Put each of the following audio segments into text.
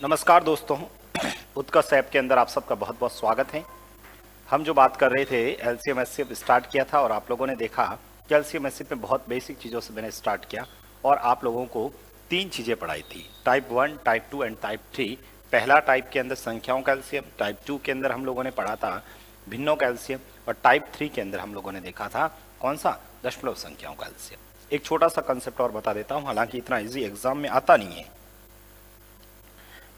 नमस्कार दोस्तों, उत्कर्ष ऐप के अंदर आप सबका बहुत बहुत स्वागत है। हम जो बात कर रहे थे एलसीएम एचसीएफ स्टार्ट किया था और आप लोगों ने देखा कि एलसीएम एचसीएफ में बहुत बेसिक चीज़ों से मैंने स्टार्ट किया और आप लोगों को 3 चीज़ें पढ़ाई थी, टाइप 1, टाइप 2 एंड टाइप 3। पहला टाइप के अंदर संख्याओं का एलसीएम, टाइप 2 के अंदर हम लोगों ने पढ़ा था भिन्नों का एलसीएम और टाइप 3 के अंदर हम लोगों ने देखा था कौन सा, दशमलव संख्याओं का एलसीएम। एक छोटा सा कंसेप्ट और बता देता हूँ, हालांकि इतना ईजी एग्जाम में आता नहीं है,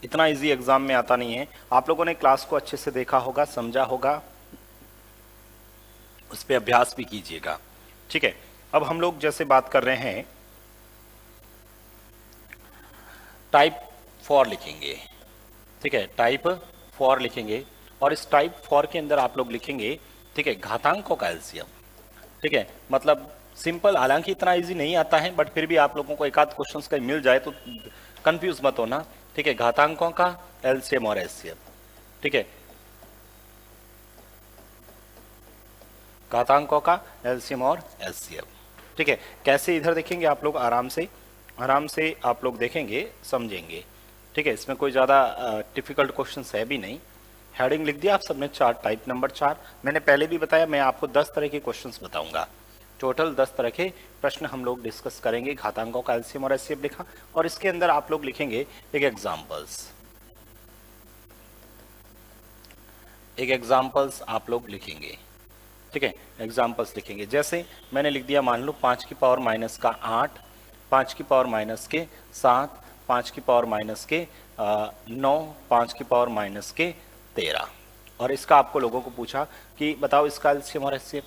इतना इजी एग्जाम में आता नहीं है। आप लोगों ने क्लास को अच्छे से देखा होगा, समझा होगा, उस पर अभ्यास भी कीजिएगा। ठीक है, अब हम लोग जैसे बात कर रहे हैं टाइप 4 लिखेंगे। ठीक है, टाइप 4 लिखेंगे और इस टाइप 4 के अंदर आप लोग लिखेंगे, ठीक है, घातांकों का एलसीएम। ठीक है, मतलब सिंपल, हालांकि इतना इजी नहीं आता है बट फिर भी आप लोगों को एक आध क्वेश्चंस का मिल जाए तो कंफ्यूज मत होना। ठीक है, घातांकों का एलसीएम और एचसीएफ। ठीक है, घातांकों का एलसीएम और एचसीएफ। ठीक है, कैसे इधर देखेंगे आप लोग, आराम से आप लोग देखेंगे, समझेंगे। ठीक है, इसमें कोई ज़्यादा डिफिकल्ट क्वेश्चन है भी नहीं। हेडिंग लिख दिया आप सबने, 4, टाइप नंबर 4। मैंने पहले भी बताया मैं आपको 10 तरह के क्वेश्चंस बताऊंगा, टोटल 10 तरह के प्रश्न हम लोग डिस्कस करेंगे। घातांकों का एलसीएम और एचसीएफ लिखा और इसके अंदर आप लोग लिखेंगे एक एग्जाम्पल्स आप लोग लिखेंगे। ठीक है, एग्जाम्पल्स लिखेंगे। जैसे मैंने लिख दिया, मान लो 5 की पावर माइनस का 8, 5 की पावर माइनस के 7, 5 की पावर माइनस के 9, 5 की पावर माइनस के 13। और इसका आपको लोगों को पूछा कि बताओ इसका एलसीएम और एचसीएफ।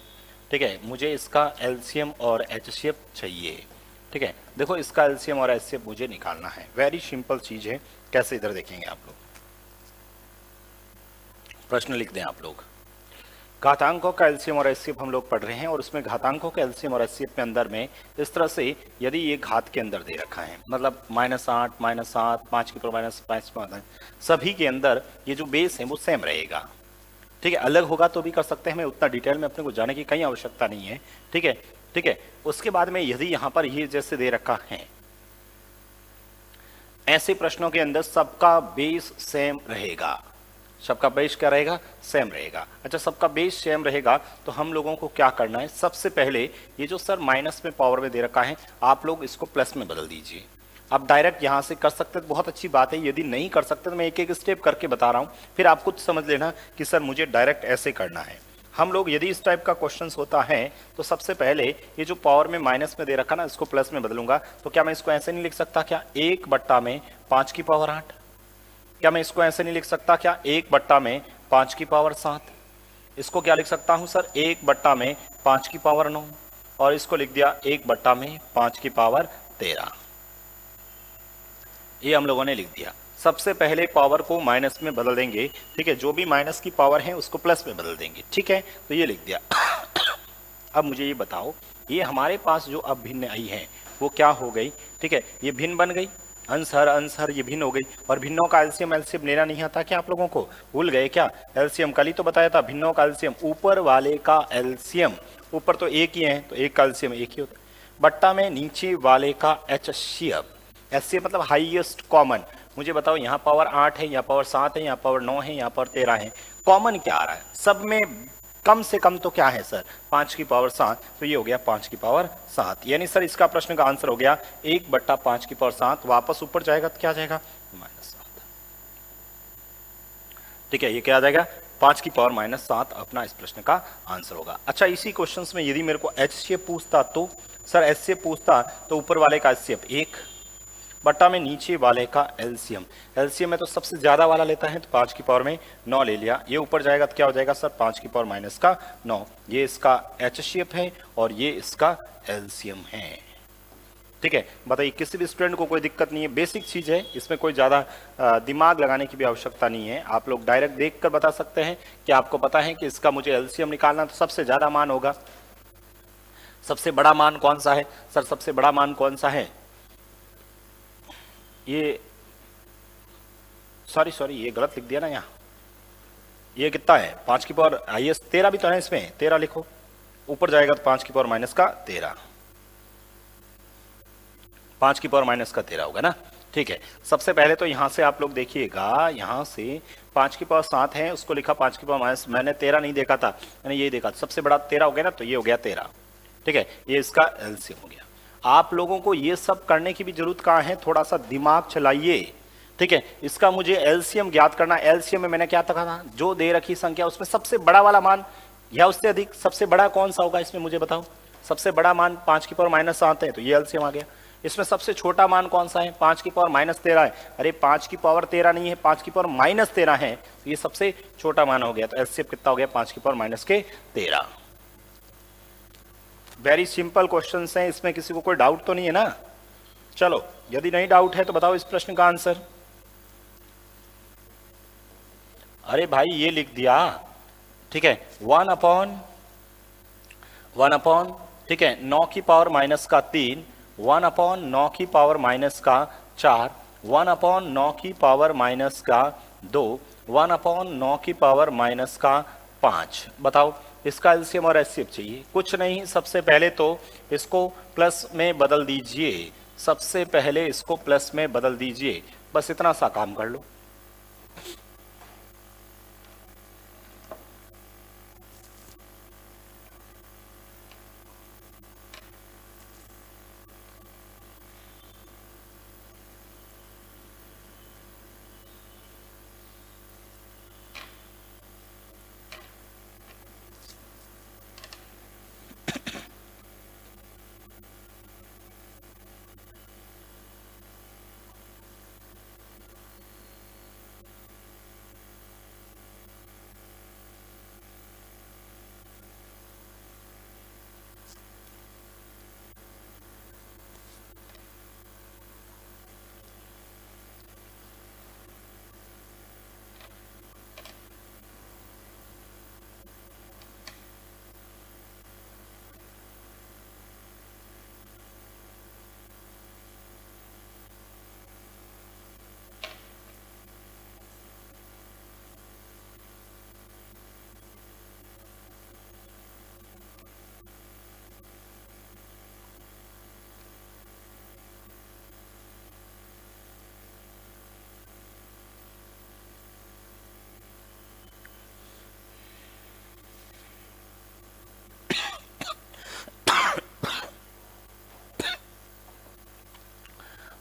ठीक है, मुझे इसका एलसीएम और एचसीएफ चाहिए। ठीक है, देखो इसका एलसीएम और एचसीएफ मुझे निकालना है, वेरी सिंपल चीज है। कैसे, इधर देखेंगे आप लोग, प्रश्न लिख दें आप लोग। घातांकों का एलसीएम और एचसीएफ हम लोग पढ़ रहे हैं और उसमें घातांकों के एलसीएम और एचसीएफ में अंदर में इस तरह से, यदि ये घात के अंदर दे रखा है, मतलब -8, -7, 5 की पावर -5, सभी के अंदर ये जो बेस है वो सेम रहेगा। ठीक है, अलग होगा तो भी कर सकते हैं, हमें उतना डिटेल में अपने को जाने की कहीं आवश्यकता नहीं है। ठीक है, ठीक है। उसके बाद में यदि यहां पर ये जैसे दे रखा है, ऐसे प्रश्नों के अंदर सबका बेस सेम रहेगा। सबका बेस क्या रहेगा, सेम रहेगा। अच्छा, सबका बेस सेम रहेगा तो हम लोगों को क्या करना है, सबसे पहले ये जो सर माइनस में पावर में दे रखा है, आप लोग इसको प्लस में बदल दीजिए। आप डायरेक्ट यहां से कर सकते हैं, बहुत अच्छी बात है। यदि नहीं कर सकते तो मैं एक एक स्टेप करके बता रहा हूं, फिर आप खुद समझ लेना कि सर मुझे डायरेक्ट ऐसे करना है। हम लोग यदि इस टाइप का क्वेश्चन होता है तो सबसे पहले ये जो पावर में माइनस में दे रखा ना, इसको प्लस में बदलूंगा। तो क्या मैं इसको ऐसे नहीं लिख सकता क्या, 1/5 की पावर 8? क्या मैं इसको ऐसे नहीं लिख सकता क्या, 1/5 की पावर 7? इसको क्या लिख सकता हूं सर, 1/5 की पावर 9? और इसको लिख दिया 1/5 की पावर 13। ये हम लोगों ने लिख दिया। सबसे पहले पावर को माइनस में बदल देंगे। ठीक है, जो भी माइनस की पावर है उसको प्लस में बदल देंगे। ठीक है, तो ये लिख दिया। अब मुझे ये बताओ, ये हमारे पास जो अब भिन्न आई है वो क्या हो गई? ठीक है, ये भिन्न बन गई, अंश हर ये भिन्न हो गई। और भिन्नों का एलसीएम लेना नहीं आता क्या आप लोगों को, भूल गए क्या? एलसीएम कल ही तो बताया था, भिन्नों का एलसीएम, ऊपर वाले का एलसीएम, ऊपर तो एक ही है तो एक का एलसीएम एक ही होता है, बट्टा में नीचे वाले का एचसीएफ। एचसीएफ मतलब हाईएस्ट कॉमन। मुझे बताओ, यहाँ पावर 8 है, यहाँ पावर 7 है, यहाँ पावर 9 है, यहाँ पावर 13 है, कॉमन क्या आ रहा है? सब में कम से कम तो क्या है सर, 5 की पावर 7। तो ये हो गया 5 की पावर 7, यानी सर इसका प्रश्न का आंसर हो गया 1/5 की पावर 7। वापस ऊपर जाएगा तो क्या आ जाएगा, -7। ठीक है, ये क्या आ जाएगा, 5 की पावर -7 अपना इस प्रश्न का आंसर होगा। अच्छा, इसी क्वेश्चन में यदि मेरे को एचसीएफ पूछता तो सर, एचसीएफ पूछता तो ऊपर वाले का एचसीएफ 1 बट्टा में नीचे वाले का एलसीएम। एलसीएम में तो सबसे ज्यादा वाला लेता है तो 5 की पावर में 9 ले लिया। ये ऊपर जाएगा तो क्या हो जाएगा सर, 5 की पावर -9। ये इसका एचसीएफ है और ये इसका एलसीएम है। ठीक है, बताइए, किसी भी स्टूडेंट को कोई दिक्कत नहीं है, बेसिक चीज है, इसमें कोई ज्यादा दिमाग लगाने की भी आवश्यकता नहीं है। आप लोग डायरेक्ट देख कर बता सकते हैं कि आपको पता है कि इसका मुझे एलसीएम निकालना, तो सबसे ज्यादा मान होगा। सबसे बड़ा मान कौन सा है सर, सबसे बड़ा मान कौन सा है? ये सॉरी ये गलत लिख दिया ना यहाँ। ये कितना है, 5 की पावर हाईएस्ट 13 भी तो है इसमें, 13 लिखो। ऊपर जाएगा तो 5 की पावर -13, 5 की पावर -13 होगा ना। ठीक है, सबसे पहले तो यहाँ से आप लोग देखिएगा, यहाँ से 5 की पावर 7 है, उसको लिखा 5 की पावर माइनस, मैंने 13 नहीं देखा था, मैंने ये देखा, सबसे बड़ा 13 हो गया ना, तो ये हो गया 13। ठीक है, ये इसका एलसीएम हो गया। आप लोगों को ये सब करने की भी जरूरत कहाँ है, थोड़ा सा दिमाग चलाइए। ठीक है, इसका मुझे एलसीएम ज्ञात करना। एलसीएम में मैंने क्या कहा था, जो दे रखी संख्या उसमें सबसे बड़ा वाला मान या उससे अधिक, सबसे बड़ा कौन सा होगा इसमें मुझे बताओ। सबसे बड़ा मान 5 की पावर माइनस 7 है, तो ये एलसीएम आ गया। इसमें सबसे छोटा मान कौन सा है, 5 की पावर माइनस 13 है। अरे 5 की पावर 13 नहीं है, 5 की पावर माइनस 13 है, तो ये सबसे छोटा मान हो गया। तो एलसीएम कितना हो गया, 5 की पावर माइनस के 13। वेरी सिंपल क्वेश्चन हैं, इसमें किसी को कोई डाउट तो नहीं है ना। चलो, यदि नहीं डाउट है तो बताओ इस प्रश्न का आंसर। अरे भाई ये लिख दिया। ठीक है, 1/1, ठीक है, 9 की पावर माइनस का 3, 1/9 की पावर माइनस का 4, 1/9 की पावर माइनस का 2, 1/9 की पावर माइनस का 5। बताओ इसका एलसीएम और एचसीएफ चाहिए। कुछ नहीं, सबसे पहले तो इसको प्लस में बदल दीजिए, सबसे पहले इसको प्लस में बदल दीजिए, बस इतना सा काम कर लो।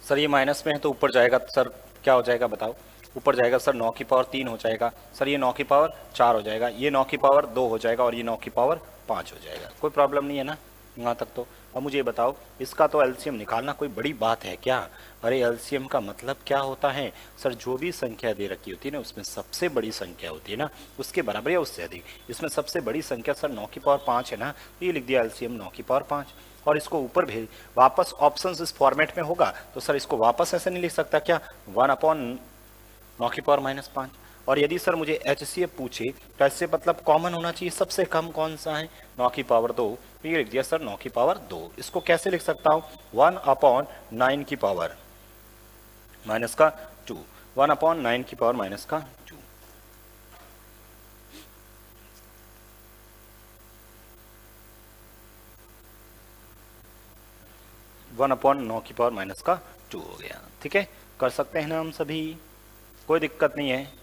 सर ये माइनस में है तो ऊपर जाएगा, सर क्या हो जाएगा बताओ। ऊपर जाएगा सर 9 की पावर 3 हो जाएगा, सर ये 9 की पावर 4 हो जाएगा, ये 9 की पावर 2 हो जाएगा, और ये 9 की पावर 5 हो जाएगा। कोई प्रॉब्लम नहीं है ना यहाँ तक तो। अब मुझे ये बताओ, इसका तो एलसीएम निकालना कोई बड़ी बात है क्या। अरे एलसीएम का मतलब क्या होता है सर, जो भी संख्या दे रखी होती है ना उसमें सबसे बड़ी संख्या होती है ना उसके बराबर या उससे अधिक। इसमें सबसे बड़ी संख्या सर 9 की पावर 5 है ना, तो ये लिख दिया एलसीएम 9 की पावर 5। और इसको ऊपर भेज, वापस ऑप्शंस इस फॉर्मेट में होगा तो सर इसको वापस ऐसे नहीं लिख सकता क्या, 1/9 की पावर माइनस 5। और यदि सर मुझे एचसीएफ पूछे तो ऐसे मतलब कॉमन होना चाहिए, सबसे कम कौन सा है, 9 की पावर 2, तो ये लिख दिया सर 9 की पावर 2। इसको कैसे लिख सकता हूँ, 1/9 की पावर माइनस का 2, 1/9 की पावर माइनस का 2। 1/9 की पावर माइनस का 2 हो गया। ठीक है, कर सकते हैं ना हम सभी, कोई दिक्कत नहीं है।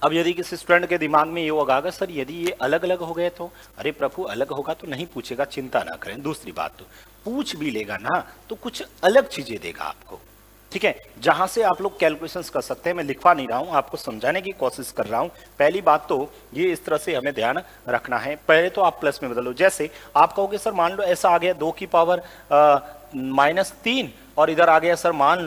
अब यदि किसी स्टूडेंट के दिमाग में ये होगा अगर सर यदि ये अलग अलग हो गए तो, अरे प्रभु अलग होगा तो नहीं पूछेगा, चिंता ना करें। दूसरी बात तो पूछ भी लेगा ना तो कुछ अलग चीजें देगा आपको। ठीक है, जहां से आप लोग कैलकुलेशंस कर सकते हैं। मैं लिखवा नहीं रहा हूं, आपको समझाने की कोशिश कर रहा हूं। पहली बात तो ये इस तरह से हमें ध्यान रखना है। पहले तो आप प्लस में बदलो, जैसे आप कहोगे सर मान लो ऐसा आ गया 2 की पावर -3 और इधर आ गया सर मान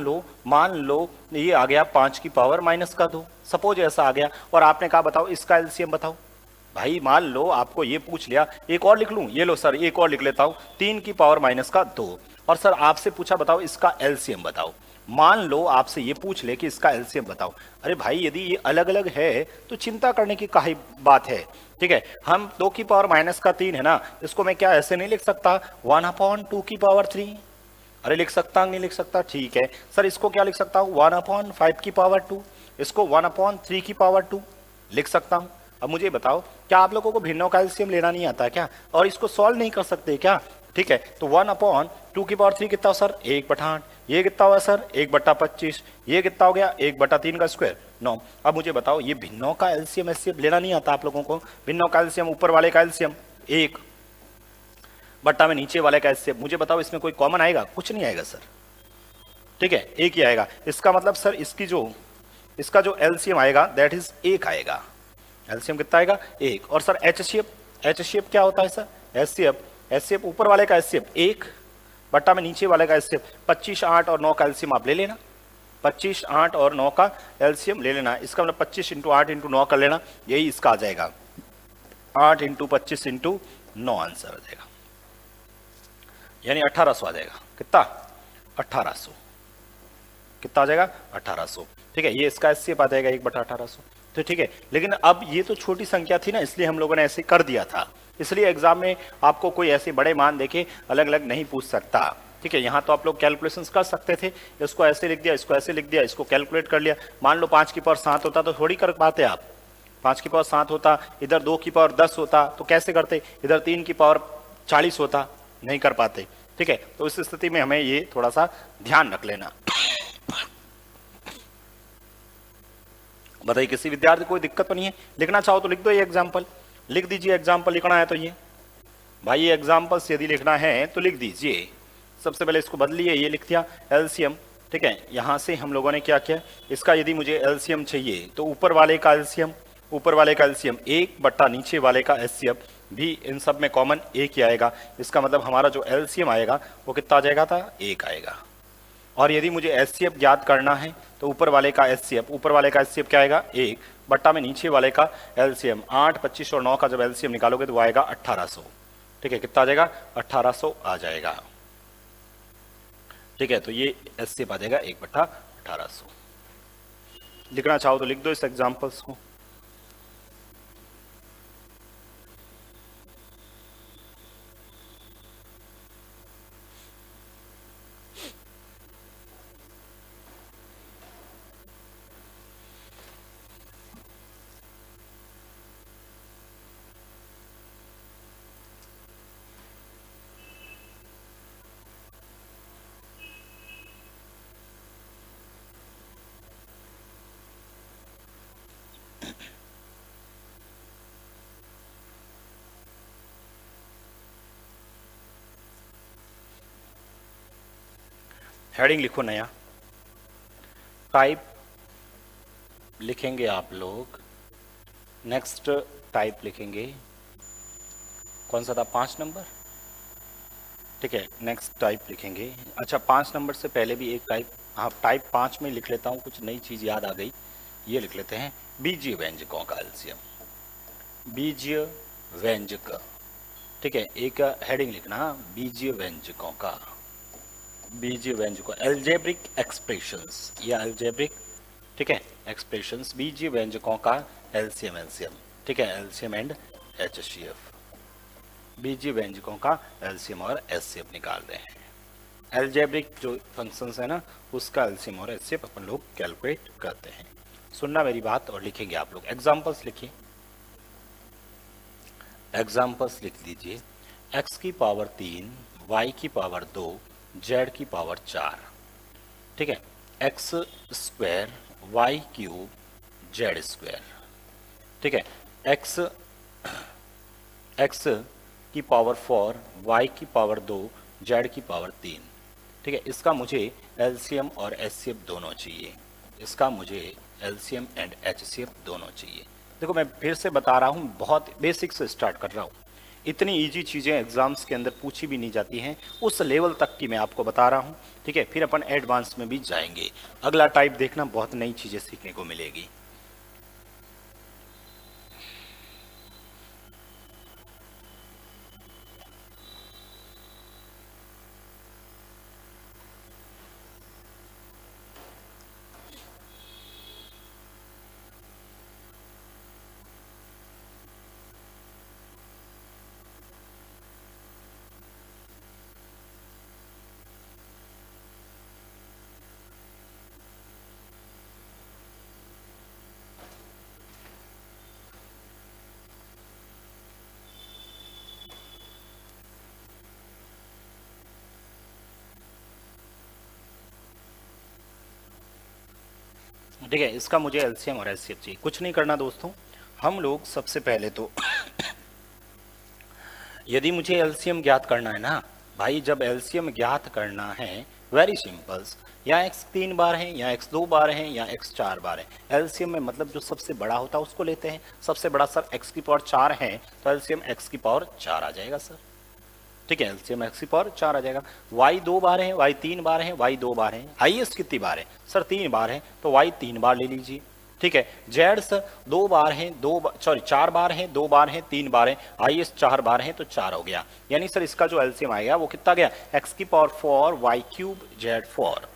लो ये आ गया 5 की पावर माइनस का 2। सपोज ऐसा आ गया और आपने कहा बताओ इसका एलसीएम बताओ। भाई मान लो आपको ये पूछ लिया, एक और लिख लूं, ये लो सर एक और लिख लेता हूं, 3 की पावर माइनस का 2, और सर आपसे पूछा बताओ इसका एलसीएम बताओ। मान लो आपसे ये पूछ ले कि इसका एलसीएम बताओ। अरे भाई यदि ये अलग अलग है तो चिंता करने की काहे बात है। ठीक है, हम 2 की पावर माइनस का 3 है ना, इसको मैं क्या ऐसे नहीं लिख सकता 1/2 की पावर 3। अरे लिख सकता नहीं लिख सकता, ठीक है सर इसको क्या लिख सकता हूँ 1/5 की पावर 2, इसको 1/3 की पावर 2 लिख सकता हूँ। अब मुझे बताओ, क्या आप लोगों को भिन्नों का एलसीएम लेना नहीं आता क्या, और इसको सॉल्व नहीं कर सकते क्या? ठीक है, तो 1/2 कितना हो सर, 1/8। ये कितना हुआ सर, 1/25। ये कितना हो गया, 1/3 का स्क्वायर, 9। अब मुझे बताओ, ये भिन्नों का एलसीएम एलसीएम लेना नहीं आता आप लोगों को? भिन्नों का एलसीएम, ऊपर वाले का एलसीएम 1 बट्टा में नीचे वाले का एलसीएम, मुझे बताओ इसमें कोई कॉमन आएगा? कुछ नहीं आएगा सर। ठीक है, एक ही आएगा। इसका मतलब सर इसका जो एलसीएम आएगा दैट इज 1 आएगा। एलसीएम कितना आएगा, 1। और सर एचसीएफ क्या होता है सर? एचसीएफ ऊपर वाले का एचसीएफ 1 बट्टा में नीचे वाले का एचसीएफ 25, 8 और 9 का एलसीएम आप ले लेना। 25, 8 और 9 का एलसीएम ले लेना। इसका मतलब 25 × 8 × 9 कर लेना, यही इसका आ जाएगा। 8 × 25 × 9 आंसर आ जाएगा, यानी 1800 आ जाएगा। कितना? 1800। कितना आ जाएगा? 1800। ठीक है, ये इसका एचसीएफ आ जाएगा 1/1800। तो ठीक है, लेकिन अब ये तो छोटी संख्या थी ना, इसलिए हम लोगों ने ऐसे कर दिया था। इसलिए एग्जाम में आपको कोई ऐसे बड़े मान देके अलग अलग नहीं पूछ सकता। ठीक है, यहाँ तो आप लोग कैलकुलेशंस कर सकते थे, इसको ऐसे लिख दिया, इसको ऐसे लिख दिया, इसको कैलकुलेट कर लिया। मान लो 5 की पावर 7 होता तो थोड़ी कर पाते आप। 5 की पावर 7 होता, इधर 2 की पावर 10 होता तो कैसे करते, इधर 3 की पावर 40 होता, नहीं कर पाते। ठीक है, तो इस स्थिति में हमें ये थोड़ा सा ध्यान रख लेना। बताइए, किसी विद्यार्थी को कोई दिक्कत तो नहीं है? लिखना चाहो तो लिख दो, ये एग्जाम्पल लिख दीजिए। एग्जाम्पल लिखना है तो ये भाई, ये एग्जाम्पल्स यदि लिखना है तो लिख दीजिए। सबसे पहले इसको बदलिए, ये लिख दिया एलसीएम। ठीक है, यहां से हम लोगों ने क्या किया, इसका यदि मुझे एलसीएम चाहिए तो ऊपर वाले का एलसीएम 1 बट्टा नीचे वाले का एचसीएफ भी इन सब में कॉमन 1 ही आएगा। इसका मतलब हमारा जो एलसीएम आएगा वो कितना आ जाएगा था, 1 आएगा। और यदि मुझे एचसीएफ ज्ञात करना है तो ऊपर वाले का एचसीएफ क्या आएगा, 1 बट्टा में नीचे वाले का एलसीएम 8, 25 और 9 का जब एलसीएम निकालोगे तो वो आएगा 1800। ठीक है, कितना आ जाएगा, 1800 आ जाएगा। ठीक है, तो ये एचसीएफ आ जाएगा 1/1800। लिखना चाहो तो लिख दो इस एग्जांपल्स को। हेडिंग लिखो नया, टाइप लिखेंगे आप लोग। नेक्स्ट टाइप लिखेंगे, कौन सा था, 5 नंबर। ठीक है, नेक्स्ट टाइप लिखेंगे। अच्छा, 5 नंबर से पहले भी एक टाइप, हाँ टाइप 5 में लिख लेता हूँ, कुछ नई चीज़ याद आ गई। ये लिख लेते हैं, बीजीय व्यंजकों का एलसीएम। बीजीय व्यंजक, ठीक है, एक हेडिंग लिखना, बीजीय व्यंजकों का, बीजीय व्यंजकों, एल्जेब्रिक एक्सप्रेशंस या एल्जेब्रिक, ठीक है, एक्सप्रेशंस, बीजीय व्यंजकों का एलसीएम। ठीक है, एलसीएम एंड एचसीएफ, बीजीय व्यंजकों का एलसीएम और एचसीएफ निकाल रहे हैं। एल्जेब्रिक जो फंक्शंस है ना, उसका एलसीएम और एचसीएफ अपन लोग कैलकुलेट करते हैं। सुनना मेरी बात और लिखेंगे आप लोग। एग्जांपल्स लिखिए, एग्जांपल्स लिख लीजिए। x की पावर 3, y की पावर 2, z की पावर 4। ठीक है, x square, y cube, z square. ठीक है, x की पावर 4, y की पावर 2, z की पावर 3। ठीक है, इसका मुझे एलसीएम और एचसीएफ दोनों चाहिए। इसका मुझे एलसीएम एंड एचसीएफ दोनों चाहिए। देखो, मैं फिर से बता रहा हूँ, बहुत बेसिक से स्टार्ट कर रहा हूँ। इतनी इजी चीज़ें एग्जाम्स के अंदर पूछी भी नहीं जाती हैं, उस लेवल तक की मैं आपको बता रहा हूँ। ठीक है, फिर अपन एडवांस में भी जाएंगे। अगला टाइप देखना, बहुत नई चीज़ें सीखने को मिलेगी। ठीक है, इसका मुझे एलसीएम और एचसीएफ चाहिए। कुछ नहीं करना दोस्तों, हम लोग सबसे पहले तो यदि मुझे एलसीएम ज्ञात करना है ना भाई, जब एलसीएम ज्ञात करना है, वेरी सिंपल्स, या x 3 बार है या x 2 बार है या x 4 बार है। एलसीएम में मतलब जो सबसे बड़ा होता है उसको लेते हैं। सबसे बड़ा सर x की पावर 4 है, तो एलसीएम x की पावर 4 आ जाएगा सर। ठीक है, एलसीएम x की पावर 4 आ जाएगा। y 2 बार है, y 3 बार है, y 2 बार है। हाईएस्ट कितनी बार है सर? 3 बार है, तो y 3 बार ले लीजिए। ठीक है, जेड सर 2 बार है, 4 बार है, 2 बार है, 3 बार है, हाईएस्ट 4 बार है, तो 4 हो गया। यानी सर इसका जो एलसीएम आएगा वो कितना गया? x की power 4 y cube Z 4,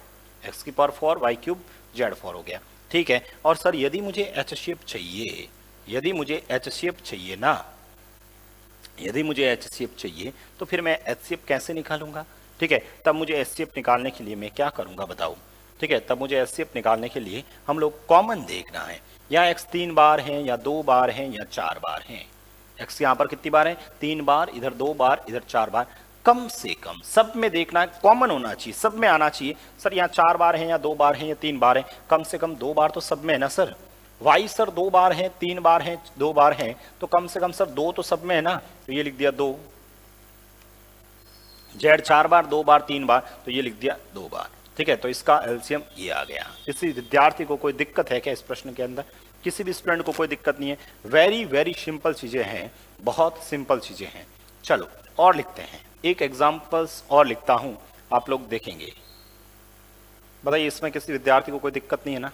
x की पावर 4 y क्यूब जेड 4 हो गया। ठीक है, और सर यदि मुझे एच शेप चाहिए, यदि मुझे एच शेप चाहिए ना, यदि मुझे एच शेप चाहिए तो फिर मैं एच शेप कैसे निकालूंगा? ठीक है, तब मुझे एच शेप निकालने के लिए मैं क्या करूंगा बताओ? ठीक है, तब मुझे एच शेप निकालने के लिए हम लोग कॉमन देखना है, या x 3 बार है या 2 बार है या 4 बार है। x यहाँ पर कितनी बार है? 3 बार, इधर 2 बार, इधर 4 बार। कम से कम सब में देखना है, कॉमन होना चाहिए, सब में आना चाहिए। सर यहाँ 4 बार है या 2 बार है या 3 बार है, कम से कम 2 बार तो सब में है ना सर। वाई सर 2 बार है, 3 बार है, 2 बार है, तो कम से कम सर 2 तो सब में है ना, तो ये लिख दिया 2। जेड 4 बार, 2 बार, 3 बार, तो ये लिख दिया 2 बार। ठीक है, तो इसका एलसीएम ये आ गया। किसी विद्यार्थी को कोई दिक्कत है क्या इस प्रश्न के अंदर? किसी भी स्टूडेंट को कोई दिक्कत नहीं है। वेरी वेरी सिंपल चीजें हैं, बहुत सिंपल चीजें हैं। चलो और लिखते हैं, एक एग्जाम्पल्स और लिखता हूं, आप लोग देखेंगे। बताइए इसमें किसी विद्यार्थी को कोई दिक्कत नहीं है ना?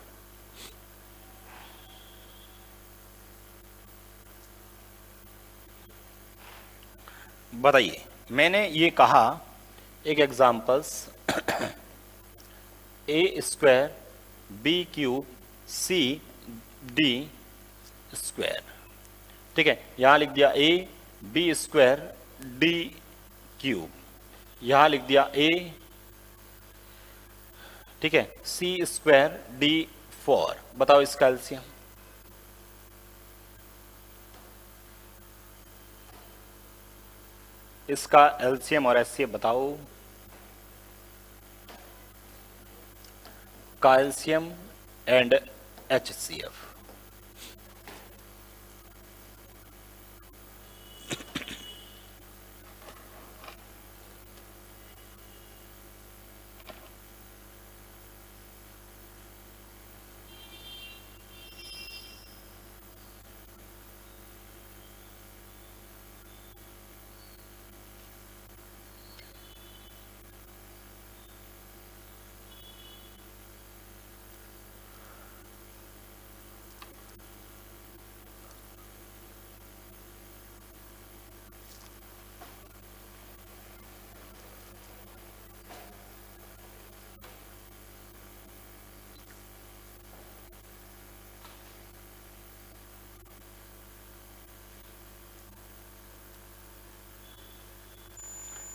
बताइए, मैंने ये कहा एक examples A square B cube C D square. ठीक है, यहां लिख दिया A B square D cube, यहां लिख दिया ए, ठीक है, सी स्क्वायर डी 4। बताओ इसका एलसीएम। इसका एलसीएम और एचसीएफ बताओ। Calcium and HCF।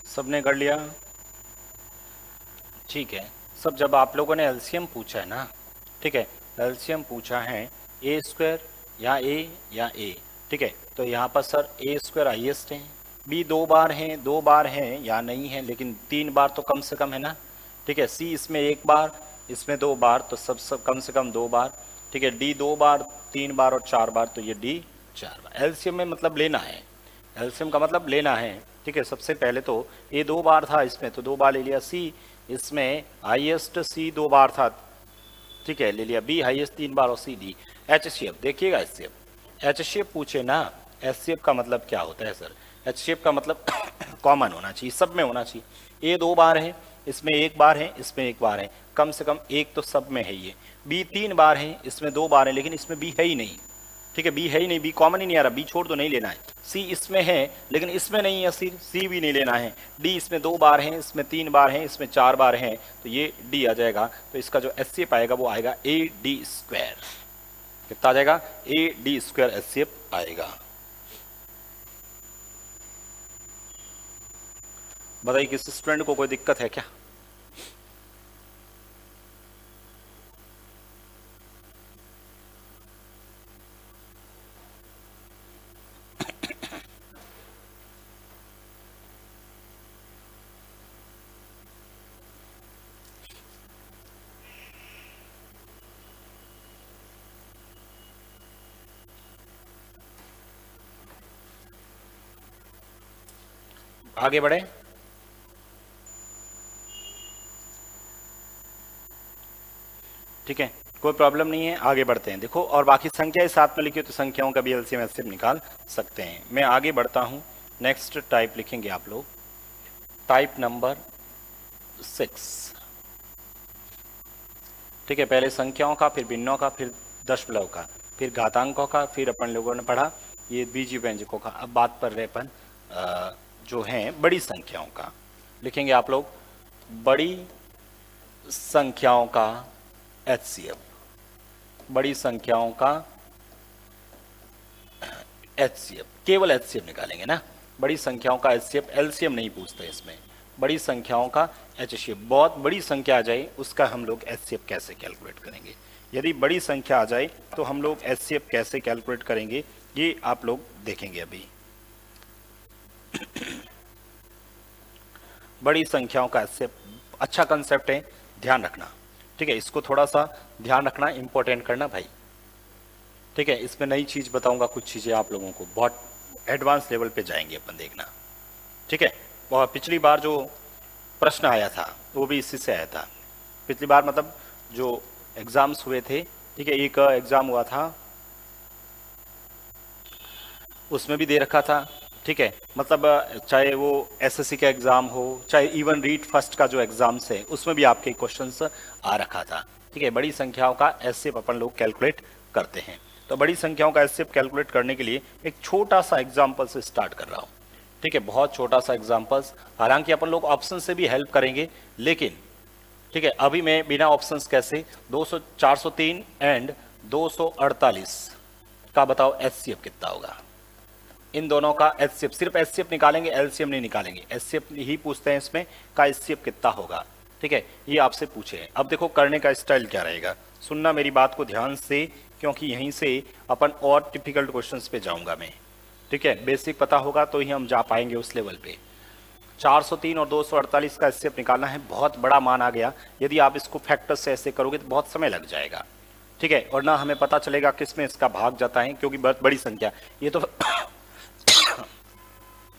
सबने कर लिया? ठीक है, सब जब आप लोगों ने एलसीएम पूछा है ना, ठीक है, एलसीएम पूछा है ए स्क्वायर या ए या ए, ठीक है, तो यहाँ पर सर ए स्क्वायर हाईएस्ट है, बी 2 बार है, 2 बार है या नहीं है, लेकिन 3 बार तो कम से कम है ना। ठीक है, सी इसमें 1 बार, इसमें 2 बार, तो सब कम से कम 2 बार। ठीक है, डी 2 बार, 3 बार और 4 बार, तो ये डी 4 बार। एलसीएम में मतलब लेना है, एलसीएम का मतलब लेना है। ठीक है, सबसे पहले तो ए 2 बार था इसमें, तो 2 बार ले लिया। सी इसमें हाईएस्ट सी 2 बार था, ठीक है, ले लिया। बी हाईएस्ट 3 बार और सी डी। HCF देखिएगा, HCF पूछे ना, HCF का मतलब क्या होता है सर? HCF का मतलब कॉमन होना चाहिए, सब में होना चाहिए। ए 2 बार है, इसमें 1 बार है, इसमें 1 बार है, कम से कम एक तो सब में है ये। बी 3 बार है, इसमें 2 बार है, लेकिन इसमें बी है ही नहीं। ठीक है, बी है ही नहीं, बी कॉमन ही नहीं आ रहा, बी छोड़ दो, नहीं लेना है। सी इसमें है लेकिन इसमें नहीं है, सी भी नहीं लेना है। डी इसमें 2 बार है, इसमें 3 बार है, इसमें 4 बार है, तो ये डी आ जाएगा। तो इसका जो HCF आएगा वो आएगा AD स्क्वायर। कितना आ जाएगा? AD स्क्वायर HCF आएगा। बताइए किसी स्टूडेंट को कोई दिक्कत है क्या? आगे बढ़े। ठीक है, कोई प्रॉब्लम नहीं है, आगे बढ़ते हैं। देखो, और बाकी संख्याएं साथ में लिखी तो संख्याओं का भी एलसीएम एचसीएफ निकाल सकते हैं। मैं आगे बढ़ता हूं, नेक्स्ट टाइप लिखेंगे आप लोग, टाइप नंबर 6। ठीक है, पहले संख्याओं का, फिर भिन्नों का, फिर दशमलव का, फिर घातांकों का, फिर अपन लोगों ने पढ़ा ये बीजीय व्यंजकों का। अब बात कर रहे अपन जो है बड़ी संख्याओं का। लिखेंगे आप लोग बड़ी संख्याओं का एचसीएफ, बड़ी संख्याओं का एचसीएफ, केवल एचसीएफ निकालेंगे ना, बड़ी संख्याओं का एचसीएफ, एलसीएम नहीं पूछते इसमें, बड़ी संख्याओं का एचसीएफ। बहुत बड़ी संख्या आ जाए उसका हम लोग एचसीएफ कैसे कैलकुलेट करेंगे, यदि बड़ी संख्या आ जाए तो हम लोग एचसीएफ कैसे कैलकुलेट करेंगे, ये आप लोग देखेंगे अभी। बड़ी संख्याओं का एचसीएफ अच्छा कंसेप्ट है, ध्यान रखना। ठीक है, इसको थोड़ा सा ध्यान रखना, इंपॉर्टेंट करना भाई। ठीक है, इसमें नई चीज बताऊंगा, कुछ चीजें आप लोगों को बहुत एडवांस लेवल पे जाएंगे अपन, देखना। ठीक है, और पिछली बार जो प्रश्न आया था वो भी इसी से आया था। पिछली बार मतलब जो एग्जाम्स हुए थे, ठीक है, एक एग्जाम हुआ था उसमें भी दे रखा था। ठीक है, मतलब चाहे वो एसएससी का एग्जाम हो, चाहे इवन रीट फर्स्ट का जो एग्जाम्स है उसमें भी आपके क्वेश्चंस आ रखा था। ठीक है, बड़ी संख्याओं का एचसीएफ अपन लोग कैलकुलेट करते हैं। तो बड़ी संख्याओं का एचसीएफ कैलकुलेट करने के लिए एक छोटा सा एग्जाम्पल से स्टार्ट कर रहा हूँ। ठीक है, बहुत छोटा सा एग्जाम्पल्स, हालांकि अपन लोग ऑप्शन से भी हेल्प करेंगे, लेकिन ठीक है अभी मैं बिना ऑप्शंस कैसे 403 एंड 248 का बताओ एचसीएफ कितना होगा। इन दोनों का एचसीएफ, सिर्फ एचसीएफ निकालेंगे, एलसीएम नहीं निकालेंगे, एचसीएफ ही पूछते हैं इसमें का एचसीएफ कितना होगा। ठीक है, ये आपसे पूछे हैं। अब देखो करने का स्टाइल क्या रहेगा, सुनना मेरी बात को ध्यान से, क्योंकि यहीं से अपन और डिफिकल्ट क्वेश्चंस पे जाऊंगा मैं। ठीक है, बेसिक पता होगा तो ही हम जा पाएंगे उस लेवल पे। 403 और 248 का एचसीएफ निकालना है, बहुत बड़ा मान आ गया। यदि आप इसको फैक्टर से ऐसे करोगे तो बहुत समय लग जाएगा। ठीक है, और ना हमें पता चलेगा किसमें इसका भाग जाता है, क्योंकि बहुत बड़ी संख्या, ये तो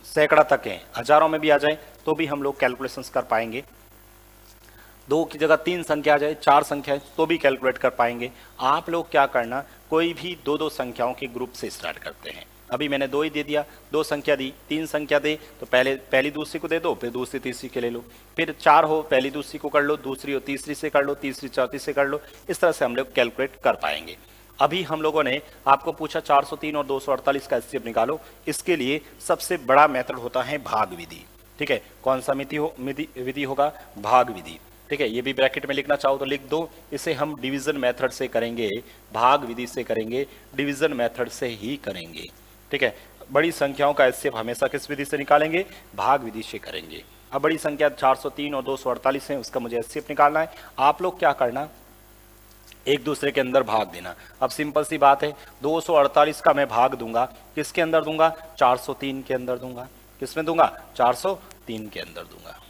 सैकड़ा तक है, हजारों में भी आ जाए तो भी हम लोग कैलकुलेशंस कर पाएंगे। 2 की जगह 3 संख्या आ जाए, 4 संख्या है तो भी कैलकुलेट कर पाएंगे। आप लोग क्या करना, कोई भी 2-2 संख्याओं के ग्रुप से स्टार्ट करते हैं। अभी मैंने 2 ही दे दिया, 2 संख्या दी, 3 संख्या दे तो पहली दूसरी को दे दो, फिर दूसरी तीसरी के ले लो, फिर 4 हो पहली दूसरी को कर लो, दूसरी हो तीसरी से कर लो, तीसरी चौथी से कर लो। इस तरह से हम लोग कैलकुलेट कर पाएंगे। अभी हम लोगों ने आपको पूछा 403 और 248 का एचसीएफ निकालो। इसके लिए सबसे बड़ा मेथड होता है भाग विधि। ठीक है, कौन सा विधि होगा, भाग विधि। ठीक है, ये भी ब्रैकेट में लिखना चाहो तो लिख दो। इसे हम डिवीजन मेथड से करेंगे, भाग विधि से करेंगे, डिवीजन मेथड से ही करेंगे। ठीक है, बड़ी संख्याओं का एचसीएफ हमेशा किस विधि से निकालेंगे, भाग विधि से करेंगे। अब बड़ी संख्या 403 और 248 है, उसका मुझे एचसीएफ निकालना है। आप लोग क्या करना, एक दूसरे के अंदर भाग देना। अब सिंपल सी बात है, 248 का मैं भाग दूंगा, किसके अंदर दूंगा, 403 के अंदर दूंगा। किसमें दूंगा, 403 के अंदर दूंगा।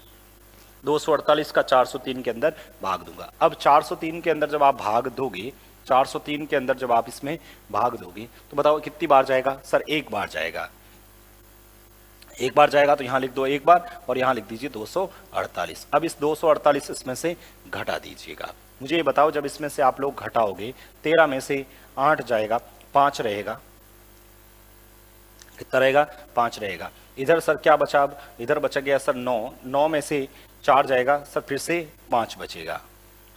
248 का 403 के अंदर भाग दूंगा। अब 403 के अंदर जब आप भाग दोगे, 403 के अंदर जब आप इसमें भाग दोगे तो बताओ कितनी बार जाएगा, सर एक बार जाएगा। एक बार जाएगा तो यहां लिख दो एक बार, और यहां लिख दीजिए 248। अब इस 248 इसमें से घटा दीजिएगा। मुझे ये बताओ, जब इसमें से आप लोग घटाओगे, 13 में से 8 जाएगा, 5 रहेगा, कितना रहेगा, 5 रहेगा। इधर सर क्या बचा, अब इधर बचा गया सर 9, 9 में से 4 जाएगा सर, फिर से 5 बचेगा।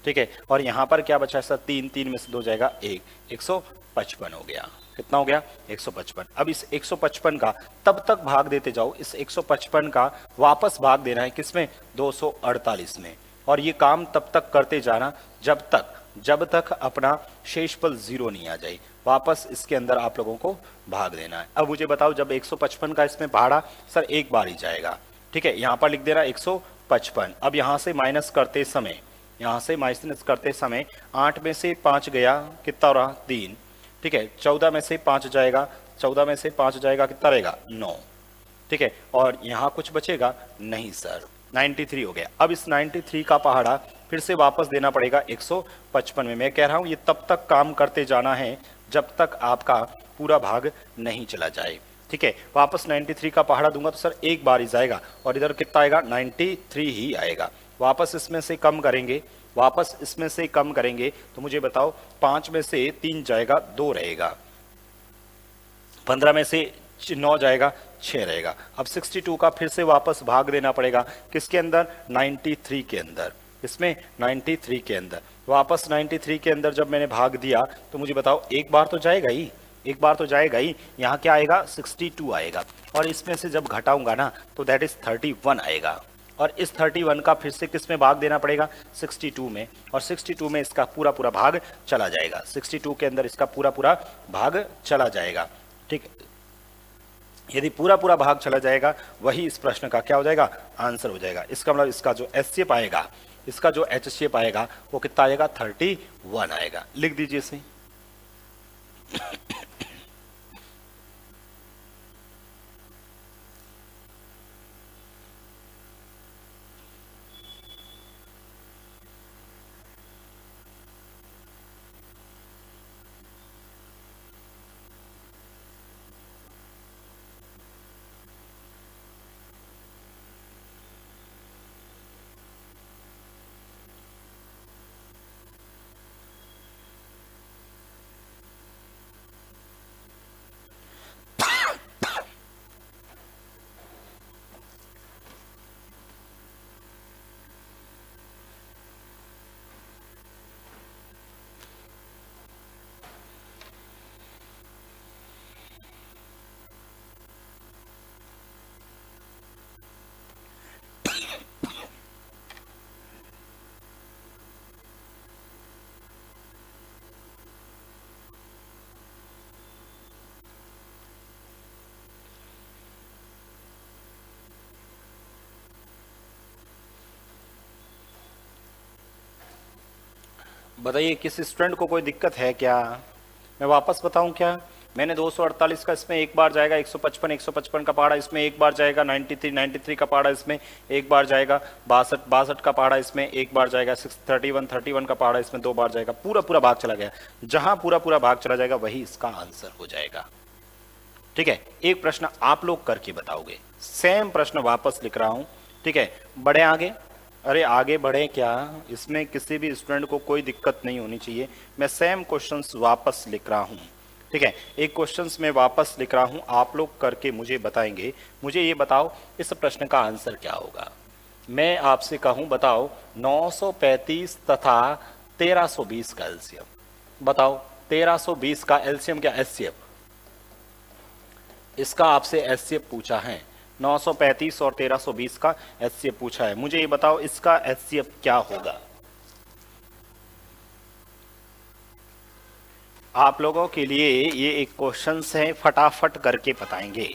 ठीक है, और यहाँ पर क्या बचा सर, 3, 3 में से 2 जाएगा 1, 155 हो गया। कितना हो गया, 155। अब इस 155 का तब तक भाग देते जाओ, इस 155 का वापस भाग देना है किसमें, 248 में। और ये काम तब तक करते जाना जब तक अपना शेषफल 0 नहीं आ जाए, वापस इसके अंदर आप लोगों को भाग देना है। अब मुझे बताओ, जब 155 का इसमें भाड़ा सर एक बार ही जाएगा। ठीक है, यहाँ पर लिख देना 155। अब यहाँ से माइनस करते समय, 8 में से 5 गया, कितना रहा, 3। ठीक है, 14 में से 5 जाएगा, 14 में से 5 जाएगा, कितना रहेगा, 9। ठीक है, और यहाँ कुछ बचेगा नहीं सर, 93 हो गया। अब इस 93 का पहाड़ा फिर से वापस देना पड़ेगा 155 में। मैं कह रहा हूँ ये तब तक काम करते जाना है जब तक आपका पूरा भाग नहीं चला जाए। ठीक है, वापस 93 का पहाड़ा दूंगा तो सर एक बार ही जाएगा और इधर कितना आएगा 93 ही आएगा। वापस इसमें से कम करेंगे, वापस इसमें से कम करेंगे तो मुझे बताओ 5 में से 3 जाएगा 2 रहेगा, 15 में से 9 जाएगा 6 रहेगा। अब 62 का फिर से वापस भाग देना पड़ेगा किसके अंदर 93 के अंदर, इसमें 93 के अंदर। वापस 93 के अंदर जब मैंने भाग दिया तो मुझे बताओ एक बार तो जाएगा ही, एक बार तो जाएगा ही। यहाँ क्या आएगा 62 आएगा और इसमें से जब घटाऊंगा ना तो दैट इज 31 आएगा और इस 31 का फिर से किस में भाग देना पड़ेगा 62 में और 62 में इसका पूरा पूरा भाग चला जाएगा, 62 के अंदर इसका पूरा पूरा भाग चला जाएगा। ठीक, यदि पूरा पूरा भाग चला जाएगा वही इस प्रश्न का क्या हो जाएगा आंसर हो जाएगा। इसका मतलब इसका जो एच शेप आएगा, इसका जो एच शेप आएगा वो कितना आएगा 31 आएगा। लिख दीजिए इसे। बताइए किस स्टूडेंट को कोई दिक्कत है क्या? मैं वापस बताऊं क्या? मैंने 248 का इसमें एक बार जाएगा, 155 का पहाड़ा इसमें एक बार जाएगा, 93 का पहाड़ा इसमें एक बार जाएगा, 62 का पहाड़ा इसमें एक बार जाएगा, 31 का पहाड़ा इसमें 2 बार जाएगा। पूरा पूरा भाग चला गया, जहां पूरा पूरा भाग चला जाएगा वही इसका आंसर हो जाएगा। ठीक है, एक प्रश्न आप लोग करके बताओगे, सेम प्रश्न वापस लिख रहा हूं। ठीक है, बढ़े आगे। अरे आगे बढ़े क्या, इसमें किसी भी स्टूडेंट को कोई दिक्कत नहीं होनी चाहिए। मैं सेम क्वेश्चंस वापस लिख रहा हूं। ठीक है, एक क्वेश्चंस में वापस लिख रहा हूं, आप लोग करके मुझे बताएंगे। मुझे ये बताओ इस प्रश्न का आंसर क्या होगा। मैं आपसे कहूं बताओ 935 तथा 1320 का एलसीएम बताओ। 1320 का एलसीएम क्या एचसीएफ, इसका आपसे एचसीएफ पूछा है। 935 और 1320 का एचसीएफ पूछा है। मुझे ये बताओ इसका एचसीएफ क्या होगा। आप लोगों के लिए ये एक क्वेश्चन है, फटाफट करके बताएंगे।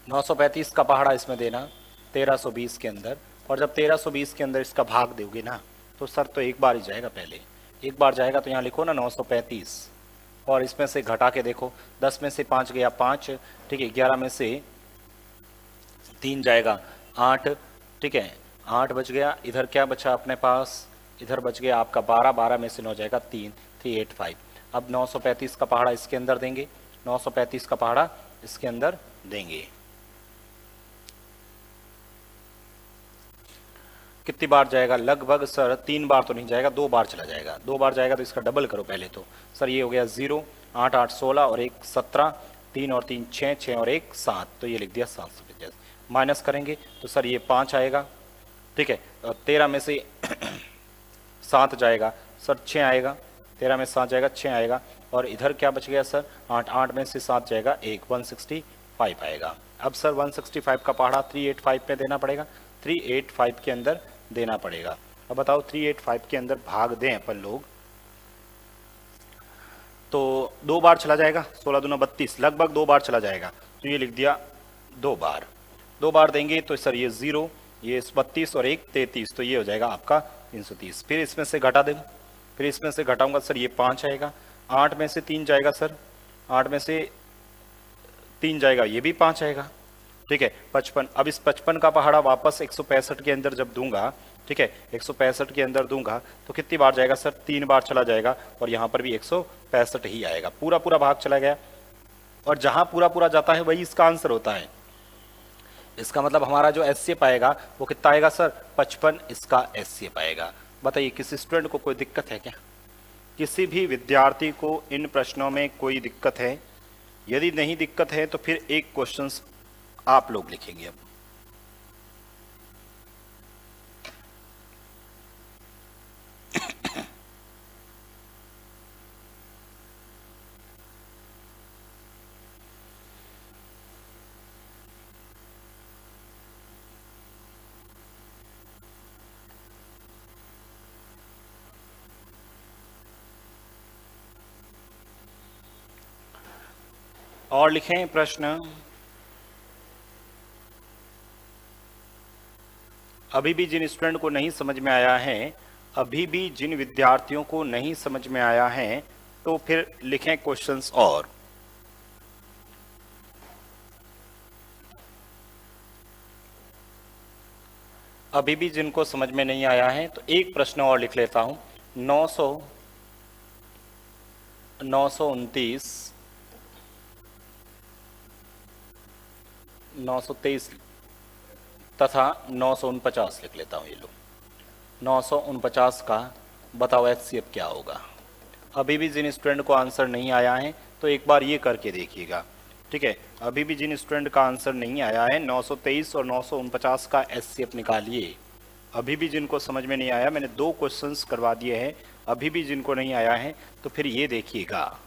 नौ सौ 935 का पहाड़ा इसमें देना 1320 के अंदर, और जब 1320 के अंदर इसका भाग दोगे ना तो सर तो एक बार ही जाएगा। पहले एक बार जाएगा तो यहाँ लिखो ना 935 और इसमें से घटा के देखो, 10 में से 5 गया 5, ठीक है, 11 में से 3 जाएगा 8, ठीक है, 8 बच गया। इधर क्या बचा अपने पास, इधर बच गया आपका 12, 12 में से 9 जाएगा 3, 385। अब 935 का पहाड़ा इसके अंदर देंगे, 935 का पहाड़ा इसके अंदर देंगे। कितनी बार जाएगा? लगभग सर 3 बार तो नहीं जाएगा, 2 बार चला जाएगा। 2 बार जाएगा तो इसका डबल करो पहले तो। सर ये हो गया 0, 8 8 16 और 1 17, 3 और 3 6, 6 और 1 7, तो ये लिख दिया 750। माइनस करेंगे तो सर ये 5 आएगा, ठीक है। और 13 में से 7 जाएगा सर 6 आएगा, 13 में 7 जाएगा 6 आएगा। और इधर क्या बच गया सर? 8 8 में से 7 जाएगा 1, 165 आएगा। अब सर 165 का पहाड़ा 385 में देना पड़ेगा, 385 के अंदर देना पड़ेगा। अब बताओ 385 के अंदर भाग दें अपन लोग तो 2 बार चला जाएगा, 16 दूना 32, लगभग 2 बार चला जाएगा, तो ये लिख दिया 2 बार। 2 बार देंगे तो सर ये 0, ये 32 और 1 33, तो ये हो जाएगा आपका 330। फिर इसमें से घटा दें, फिर इसमें से घटाऊंगा सर ये 5 आएगा, 8 में से 3 जाएगा सर, 8 में से 3 जाएगा, ये भी 5 आएगा, ठीक है। 55। अब इस 55 का पहाड़ा वापस 165 के अंदर जब दूंगा, ठीक है, 165 के अंदर दूंगा तो कितनी बार जाएगा सर? 3 बार चला जाएगा और यहाँ पर भी 165 ही आएगा, पूरा पूरा भाग चला गया। और जहां पूरा पूरा जाता है वही इसका आंसर होता है। इसका मतलब हमारा जो एचसीएफ आएगा वो कितना आएगा सर? 55 इसका एचसीएफ आएगा। बताइए किसी स्टूडेंट को कोई दिक्कत है क्या? किसी भी विद्यार्थी को इन प्रश्नों में कोई दिक्कत है? यदि नहीं दिक्कत है तो फिर एक क्वेश्चन आप लोग लिखेंगे। अब और लिखें प्रश्न। अभी भी जिन स्टूडेंट को नहीं समझ में आया है, अभी भी जिन विद्यार्थियों को नहीं समझ में आया है तो फिर लिखें क्वेश्चंस। और अभी भी जिनको समझ में नहीं आया है तो एक प्रश्न और लिख लेता हूं। 929 923 तथा 949 लिख लेता हूँ। ये लो 949 का बताओ एचसीएफ क्या होगा। अभी भी जिन स्टूडेंट को आंसर नहीं आया है तो एक बार ये करके देखिएगा, ठीक है। अभी भी जिन स्टूडेंट का आंसर नहीं आया है 923 और 949 का एचसीएफ निकालिए। अभी भी जिनको समझ में नहीं आया, मैंने 2 क्वेश्चंस करवा दिए हैं, अभी भी जिनको नहीं आया है तो फिर ये देखिएगा।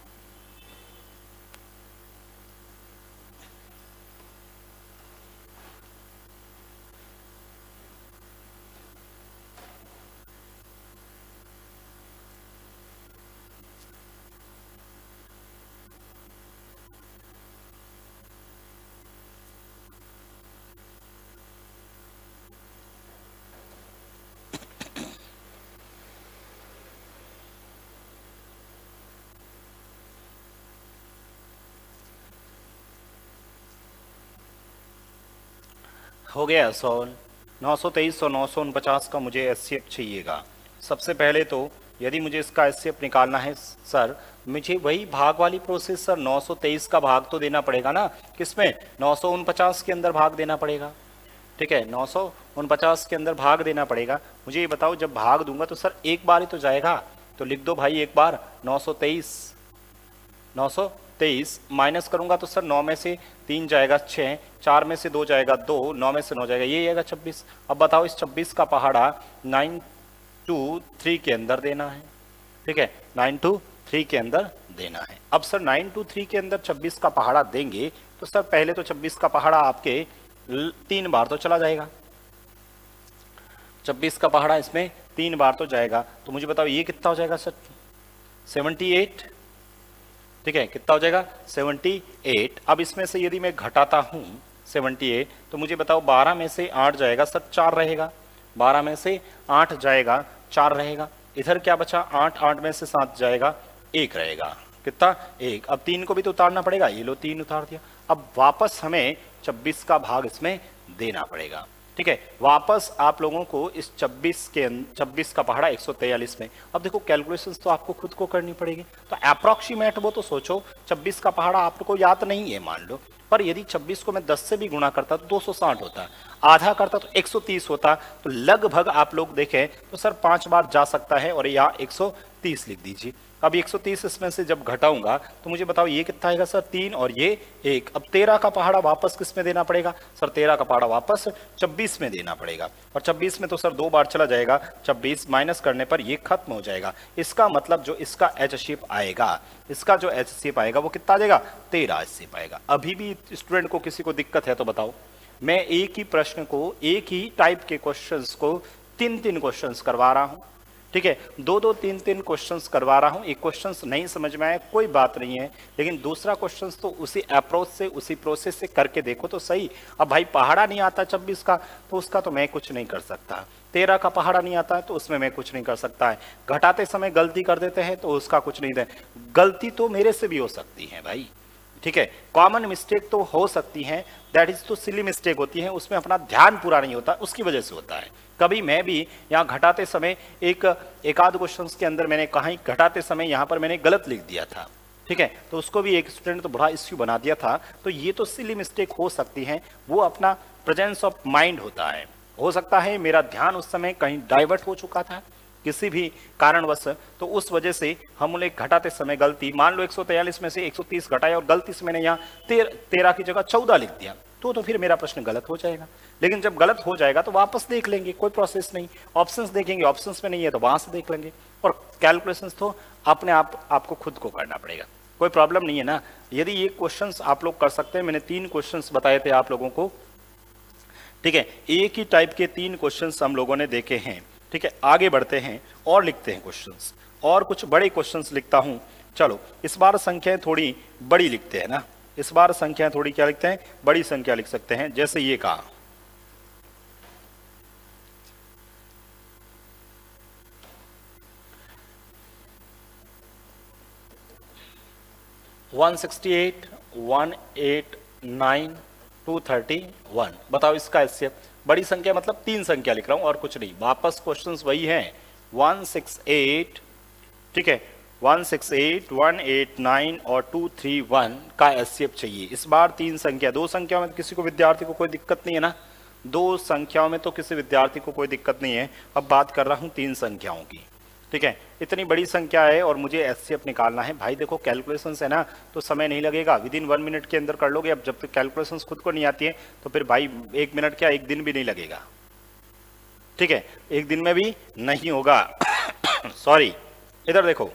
हो गया सॉल्व। 923 और 949 का मुझे एचसीएफ चाहिएगा। सबसे पहले तो यदि मुझे इसका एचसीएफ निकालना है सर, मुझे वही भाग वाली प्रोसेस सर, 923 का भाग तो देना पड़ेगा ना, किसमें? 949 के अंदर भाग देना पड़ेगा, ठीक है। 949 के अंदर भाग देना पड़ेगा। मुझे ये बताओ जब भाग दूंगा तो सर एक बार ही तो जाएगा, तो लिख दो भाई एक बार 923 माइनस करूंगा तो सर 9 में से 3 जाएगा 6, 4 में से 2 जाएगा 2, 9 में से 9 जाएगा, ये आएगा 26। अब बताओ इस 26 का पहाड़ा 923 के अंदर देना है, ठीक है, 923 के अंदर देना है। अब सर 923 के अंदर 26 का पहाड़ा देंगे तो सर पहले तो 26 का पहाड़ा आपके 3 बार तो चला जाएगा, 26 का पहाड़ा इसमें 3 बार तो जाएगा। तो मुझे बताओ ये कितना हो जाएगा सर? 78, ठीक है, कितना हो जाएगा? 78। अब इसमें से यदि मैं घटाता हूं 78 तो मुझे बताओ 12 में से 8 जाएगा सर, 4 रहेगा, 12 में से 8 जाएगा 4 रहेगा। इधर क्या बचा? 8, 8 में से 7 जाएगा 1 रहेगा, कितना? 1। अब 3 को भी तो उतारना पड़ेगा, ये लो 3 उतार दिया। अब वापस हमें 26 का भाग इसमें देना पड़ेगा। ठीक है, वापस आप लोगों को इस 26 का पहाड़ा 143 में, अब देखो कैलकुलेशंस तो आपको खुद को करनी पड़ेगी, तो अप्रोक्सीमेट वो तो सोचो 26 का पहाड़ा आपको याद नहीं है मान लो, पर यदि 26 को मैं 10 से भी गुणा करता तो 260 होता, आधा करता तो 130 होता, तो लगभग आप लोग देखें तो सर 5 बार जा सकता है और यहाँ 130 लिख दीजिए। अब 130 इसमें से जब घटाऊंगा तो मुझे बताओ ये कितना आएगा सर 3 और ये 1। अब 13 का पहाड़ा वापस किस में देना पड़ेगा सर, 13 का पहाड़ा वापस 26 में देना पड़ेगा, और 26 में तो सर 2 बार चला जाएगा, 26 माइनस करने पर ये खत्म हो जाएगा। इसका मतलब जो इसका एच शेप आएगा, इसका जो एच शेप आएगा वो कितना आ जाएगा 13 एच शेप आएगा। अभी भी स्टूडेंट को किसी को दिक्कत है तो बताओ, मैं एक ही प्रश्न को, एक ही टाइप के क्वेश्चंस को 3-3 क्वेश्चंस करवा रहा हूं, ठीक है, 2-2 3-3 क्वेश्चंस करवा रहा हूं। एक क्वेश्चंस नहीं समझ में आया कोई बात नहीं है, लेकिन दूसरा क्वेश्चंस तो उसी अप्रोच से, उसी प्रोसेस से करके देखो तो सही। अब भाई पहाड़ा नहीं आता 26 का तो उसका तो मैं कुछ नहीं कर सकता, 13 का पहाड़ा नहीं आता है तो उसमें मैं कुछ नहीं कर सकता है, घटाते समय गलती कर देते हैं तो उसका कुछ नहीं दे, गलती तो मेरे से भी हो सकती है भाई, ठीक है, कॉमन मिस्टेक तो हो सकती है, दैट इज तो सिली मिस्टेक होती है, उसमें अपना ध्यान पूरा नहीं होता, उसकी वजह से होता है। कभी मैं भी यहाँ घटाते समय एक आध क्वेश्चन के अंदर मैंने कहीं घटाते समय यहाँ पर मैंने गलत लिख दिया था, ठीक है, तो उसको भी एक स्टूडेंट तो बड़ा इश्यू बना दिया था, तो ये तो सिली मिस्टेक हो सकती है, वो अपना प्रेजेंस ऑफ माइंड होता है, हो सकता है मेरा ध्यान उस समय कहीं डाइवर्ट हो चुका था किसी भी कारणवश, तो उस वजह से हम लोग घटाते समय गलती, मान लो 143 में से 130 घटाया और गलती से मैंने यहाँ 13 की जगह 14 लिख दिया, तो फिर मेरा प्रश्न गलत हो जाएगा। लेकिन जब गलत हो जाएगा तो वापस देख लेंगे, कोई प्रोसेस नहीं, ऑप्शंस देखेंगे, ऑप्शंस में नहीं है तो वहां से देख लेंगे, और कैलकुलेशंस तो अपने आप आपको खुद को करना पड़ेगा, कोई प्रॉब्लम नहीं है ना। यदि ये क्वेश्चंस आप लोग कर सकते हैं, मैंने 3 क्वेश्चंस बताए थे आप लोगों को, ठीक है, एक ही टाइप के 3 क्वेश्चंस हम लोगों ने देखे हैं, ठीक है, आगे बढ़ते हैं और लिखते हैं क्वेश्चंस, और कुछ बड़े क्वेश्चंस लिखता हूं। चलो इस बार संख्याएं थोड़ी बड़ी लिखते हैं ना, इस बार संख्याएं थोड़ी क्या लिखते हैं, बड़ी संख्या लिख सकते हैं, जैसे ये कहा 168, 189, 231, बताओ इसका एचसीएफ। बड़ी संख्या मतलब 3 संख्या लिख रहा हूं और कुछ नहीं, वापस क्वेश्चंस वही हैं, 168, ठीक है, 168, 189 और 231 का एचसीएफ चाहिए। इस बार 3 संख्या, 2 संख्याओं में किसी को विद्यार्थी को कोई दिक्कत नहीं है ना, 2 संख्याओं में तो किसी विद्यार्थी को कोई दिक्कत नहीं है। अब बात कर रहा हूं 3 संख्याओं की, ठीक है, इतनी बड़ी संख्या है और मुझे एचसीएफ निकालना है। भाई देखो कैलकुलेशंस है ना, तो समय नहीं लगेगा, विदिन 1 मिनट के अंदर कर लोगे। अब जब तक कैलकुलेशंस खुद को नहीं आती है तो फिर भाई 1 मिनट क्या 1 दिन भी नहीं लगेगा, ठीक है, 1 दिन में भी नहीं होगा सॉरी, इधर देखो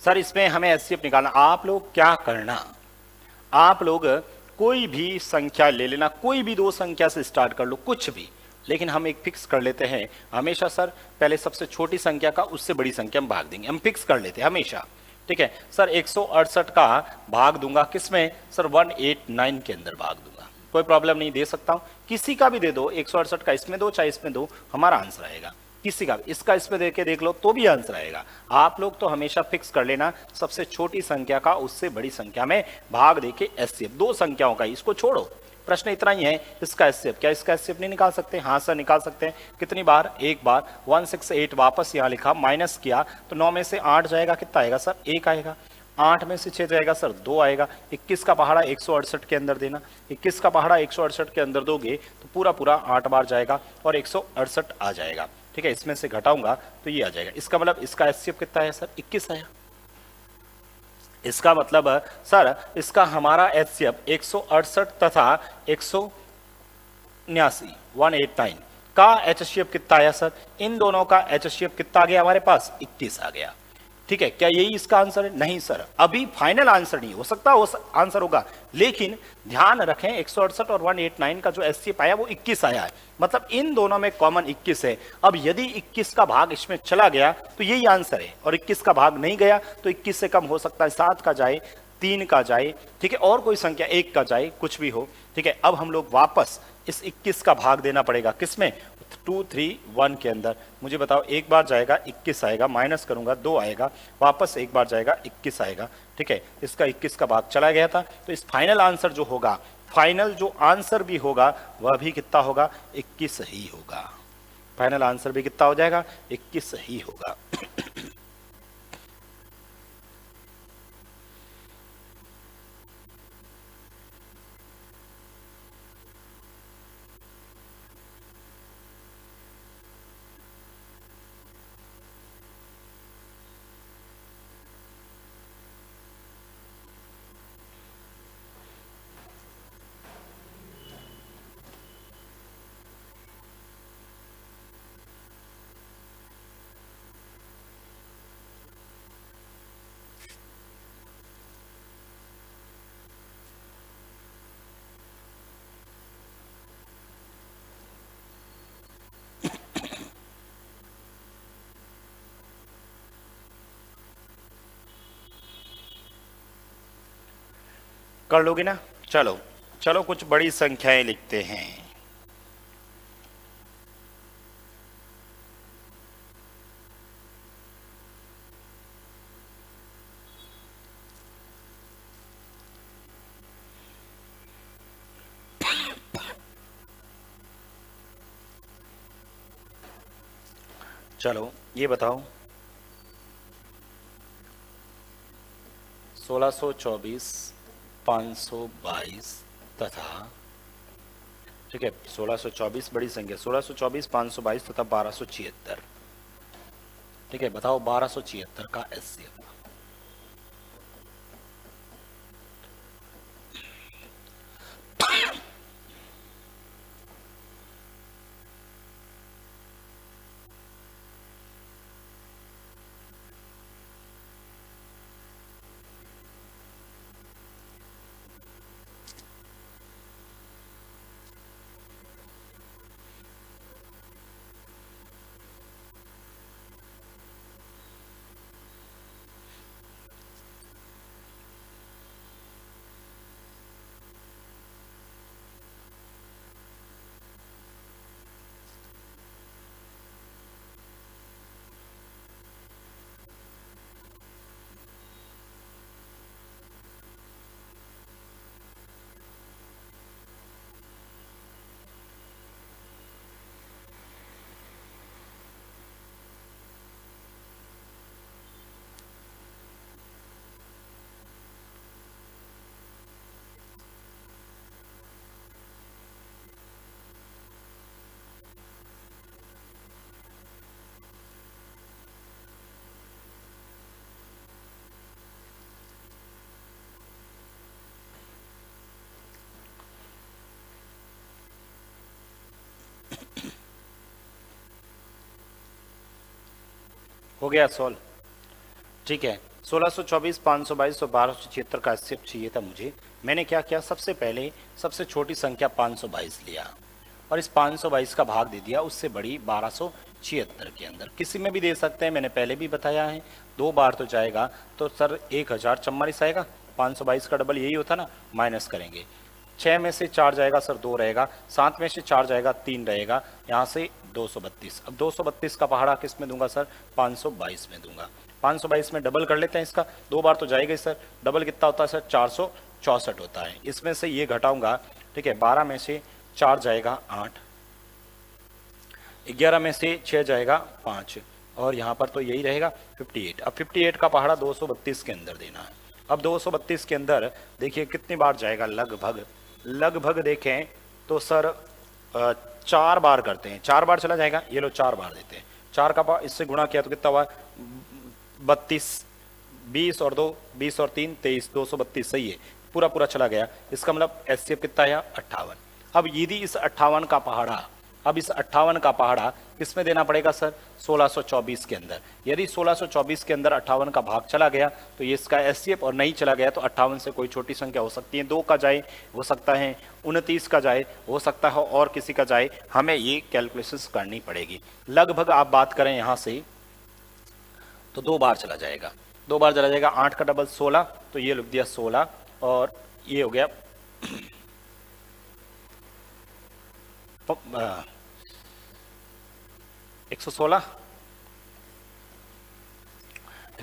सर, इसमें हमें एचसीएफ निकालना। आप लोग क्या करना, आप लोग कोई भी संख्या ले लेना, कोई भी 2 संख्या से स्टार्ट कर लो, कुछ भी, लेकिन हम एक फिक्स कर लेते हैं हमेशा सर, पहले सबसे छोटी संख्या का उससे बड़ी संख्या में भाग देंगे, हम फिक्स कर लेते हैं हमेशा, ठीक है सर। 168 का भाग दूंगा किसमें सर, 189 के अंदर भाग दूंगा, कोई प्रॉब्लम नहीं, दे सकता हूं, किसी का भी दे दो, 168 का इसमें दो चाहे इसमें दो, हमारा आंसर आएगा, किसी का भी, इसका इसमें देके देख लो तो भी आंसर आएगा। आप लोग तो हमेशा फिक्स कर लेना सबसे छोटी संख्या का उससे बड़ी संख्या में भाग देके एचसीएफ, 2 संख्याओं का, इसको छोड़ो, प्रश्न इतना ही है, इसका एचसीएफ, क्या इसका एचसीएफ नहीं निकाल सकते? हाँ सर निकाल सकते हैं, कितनी बार, एक बार, 168 वापस यहाँ लिखा, माइनस किया तो 9 में से 8 जाएगा, कितना आएगा सर, 1 आएगा, 8 में से 6 जाएगा सर, 2 आएगा, 21 का पहाड़ा 168 के अंदर देना, 21 का पहाड़ा 168 के अंदर दोगे तो पूरा पूरा 8 बार जाएगा और 168 आ जाएगा, ठीक है, इसमें से घटाऊंगा तो ये आ जाएगा। इसका मतलब इसका एचसीएफ कितना है सर, 21 आया। इसका मतलब सर इसका हमारा एचसीएफ 168 तथा 189 189 का एचसीएफ कितना आया सर, इन दोनों का एचसीएफ कितना आ गया हमारे पास, 21 आ गया, ठीक है। क्या यही इसका आंसर है? नहीं सर, अभी फाइनल आंसर नहीं हो सकता, वो आंसर होगा, लेकिन ध्यान रखें 168 और 189 का जो एचसीएफ आया वो 21 आया है, मतलब इन दोनों में कॉमन 21 है। अब यदि 21 का भाग इसमें चला गया तो यही आंसर है, और 21 का भाग नहीं गया तो 21 से कम हो सकता है 7 का जाए, 3 का जाए, ठीक है, और कोई संख्या 1 का जाए, कुछ भी हो, ठीक है। अब हम लोग वापस इस 21 का भाग देना पड़ेगा किसमें, 2 3 1 के अंदर। मुझे बताओ, एक बार जाएगा 21 आएगा, माइनस करूंगा 2 आएगा, वापस एक बार जाएगा 21 आएगा, ठीक है। इसका 21 का भाग चला गया था, तो इस फाइनल आंसर जो होगा फाइनल जो आंसर भी होगा वह भी कितना होगा, 21 ही होगा। फाइनल आंसर भी कितना हो जाएगा, 21 ही होगा। कर लोगे ना? चलो चलो कुछ बड़ी संख्याएं लिखते हैं। चलो ये बताओ, 1624, 522 तथा, ठीक है, 1624 बड़ी संख्या, 1624, 522 तथा 1276। ठीक है, बताओ 1276 का एचसीएफ। हो गया सॉल्व? ठीक है, 1624, 522 और 1276 का एचसीएफ चाहिए था मुझे। मैंने क्या किया, सबसे पहले सबसे छोटी संख्या 522 लिया और इस 522 का भाग दे दिया उससे बड़ी 1276 के अंदर। किसी में भी दे सकते हैं, मैंने पहले भी बताया है। 2 बार तो जाएगा तो सर 1044 आएगा, 522 का डबल यही होता ना, माइनस करेंगे। 6 में से 4 जाएगा सर 2 रहेगा, 7 में से 4 जाएगा 3 रहेगा, यहाँ से 232। अब 232 का पहाड़ा किस में दूंगा सर, 522 में दूंगा। 522 में डबल कर लेते हैं इसका, 2 बार तो जाएगा सर, डबल कितना होता है सर, 464 होता है। इसमें से ये घटाऊंगा, ठीक है, 12 में से 4 जाएगा 8, 11 में से 6 जाएगा 5, और यहाँ पर तो यही रहेगा 58। अब 58 का पहाड़ा 232 के अंदर देना है। अब 232 के अंदर देखिए कितनी बार जाएगा, लगभग देखें तो सर 4 बार करते हैं, 4 बार चला जाएगा, ये लो 4 बार देते हैं। 4 का इससे गुणा किया तो कितना हुआ, 32, 20 और 2, 20 और 3, 23, 232 सही है, पूरा पूरा चला गया। इसका मतलब एचसीएफ कितना आया, 58। अब यदि इस 58 का पहाड़ा, अब इस 58 का पहाड़ा किसमें देना पड़ेगा सर, 1624 के अंदर। यदि 1624 के अंदर 58 का भाग चला गया तो ये इसका एचसीएफ, और नहीं चला गया तो 58 से कोई छोटी संख्या हो सकती है, 2 का जाए हो सकता है, 29 का जाए हो सकता है, और किसी का जाए, हमें ये कैलकुलेशंस करनी पड़ेगी। लगभग आप बात करें यहाँ से तो 2 बार चला जाएगा, 2 बार चला जाएगा। 8 का डबल 16, तो ये लिख दिया 16, और ये हो गया 116,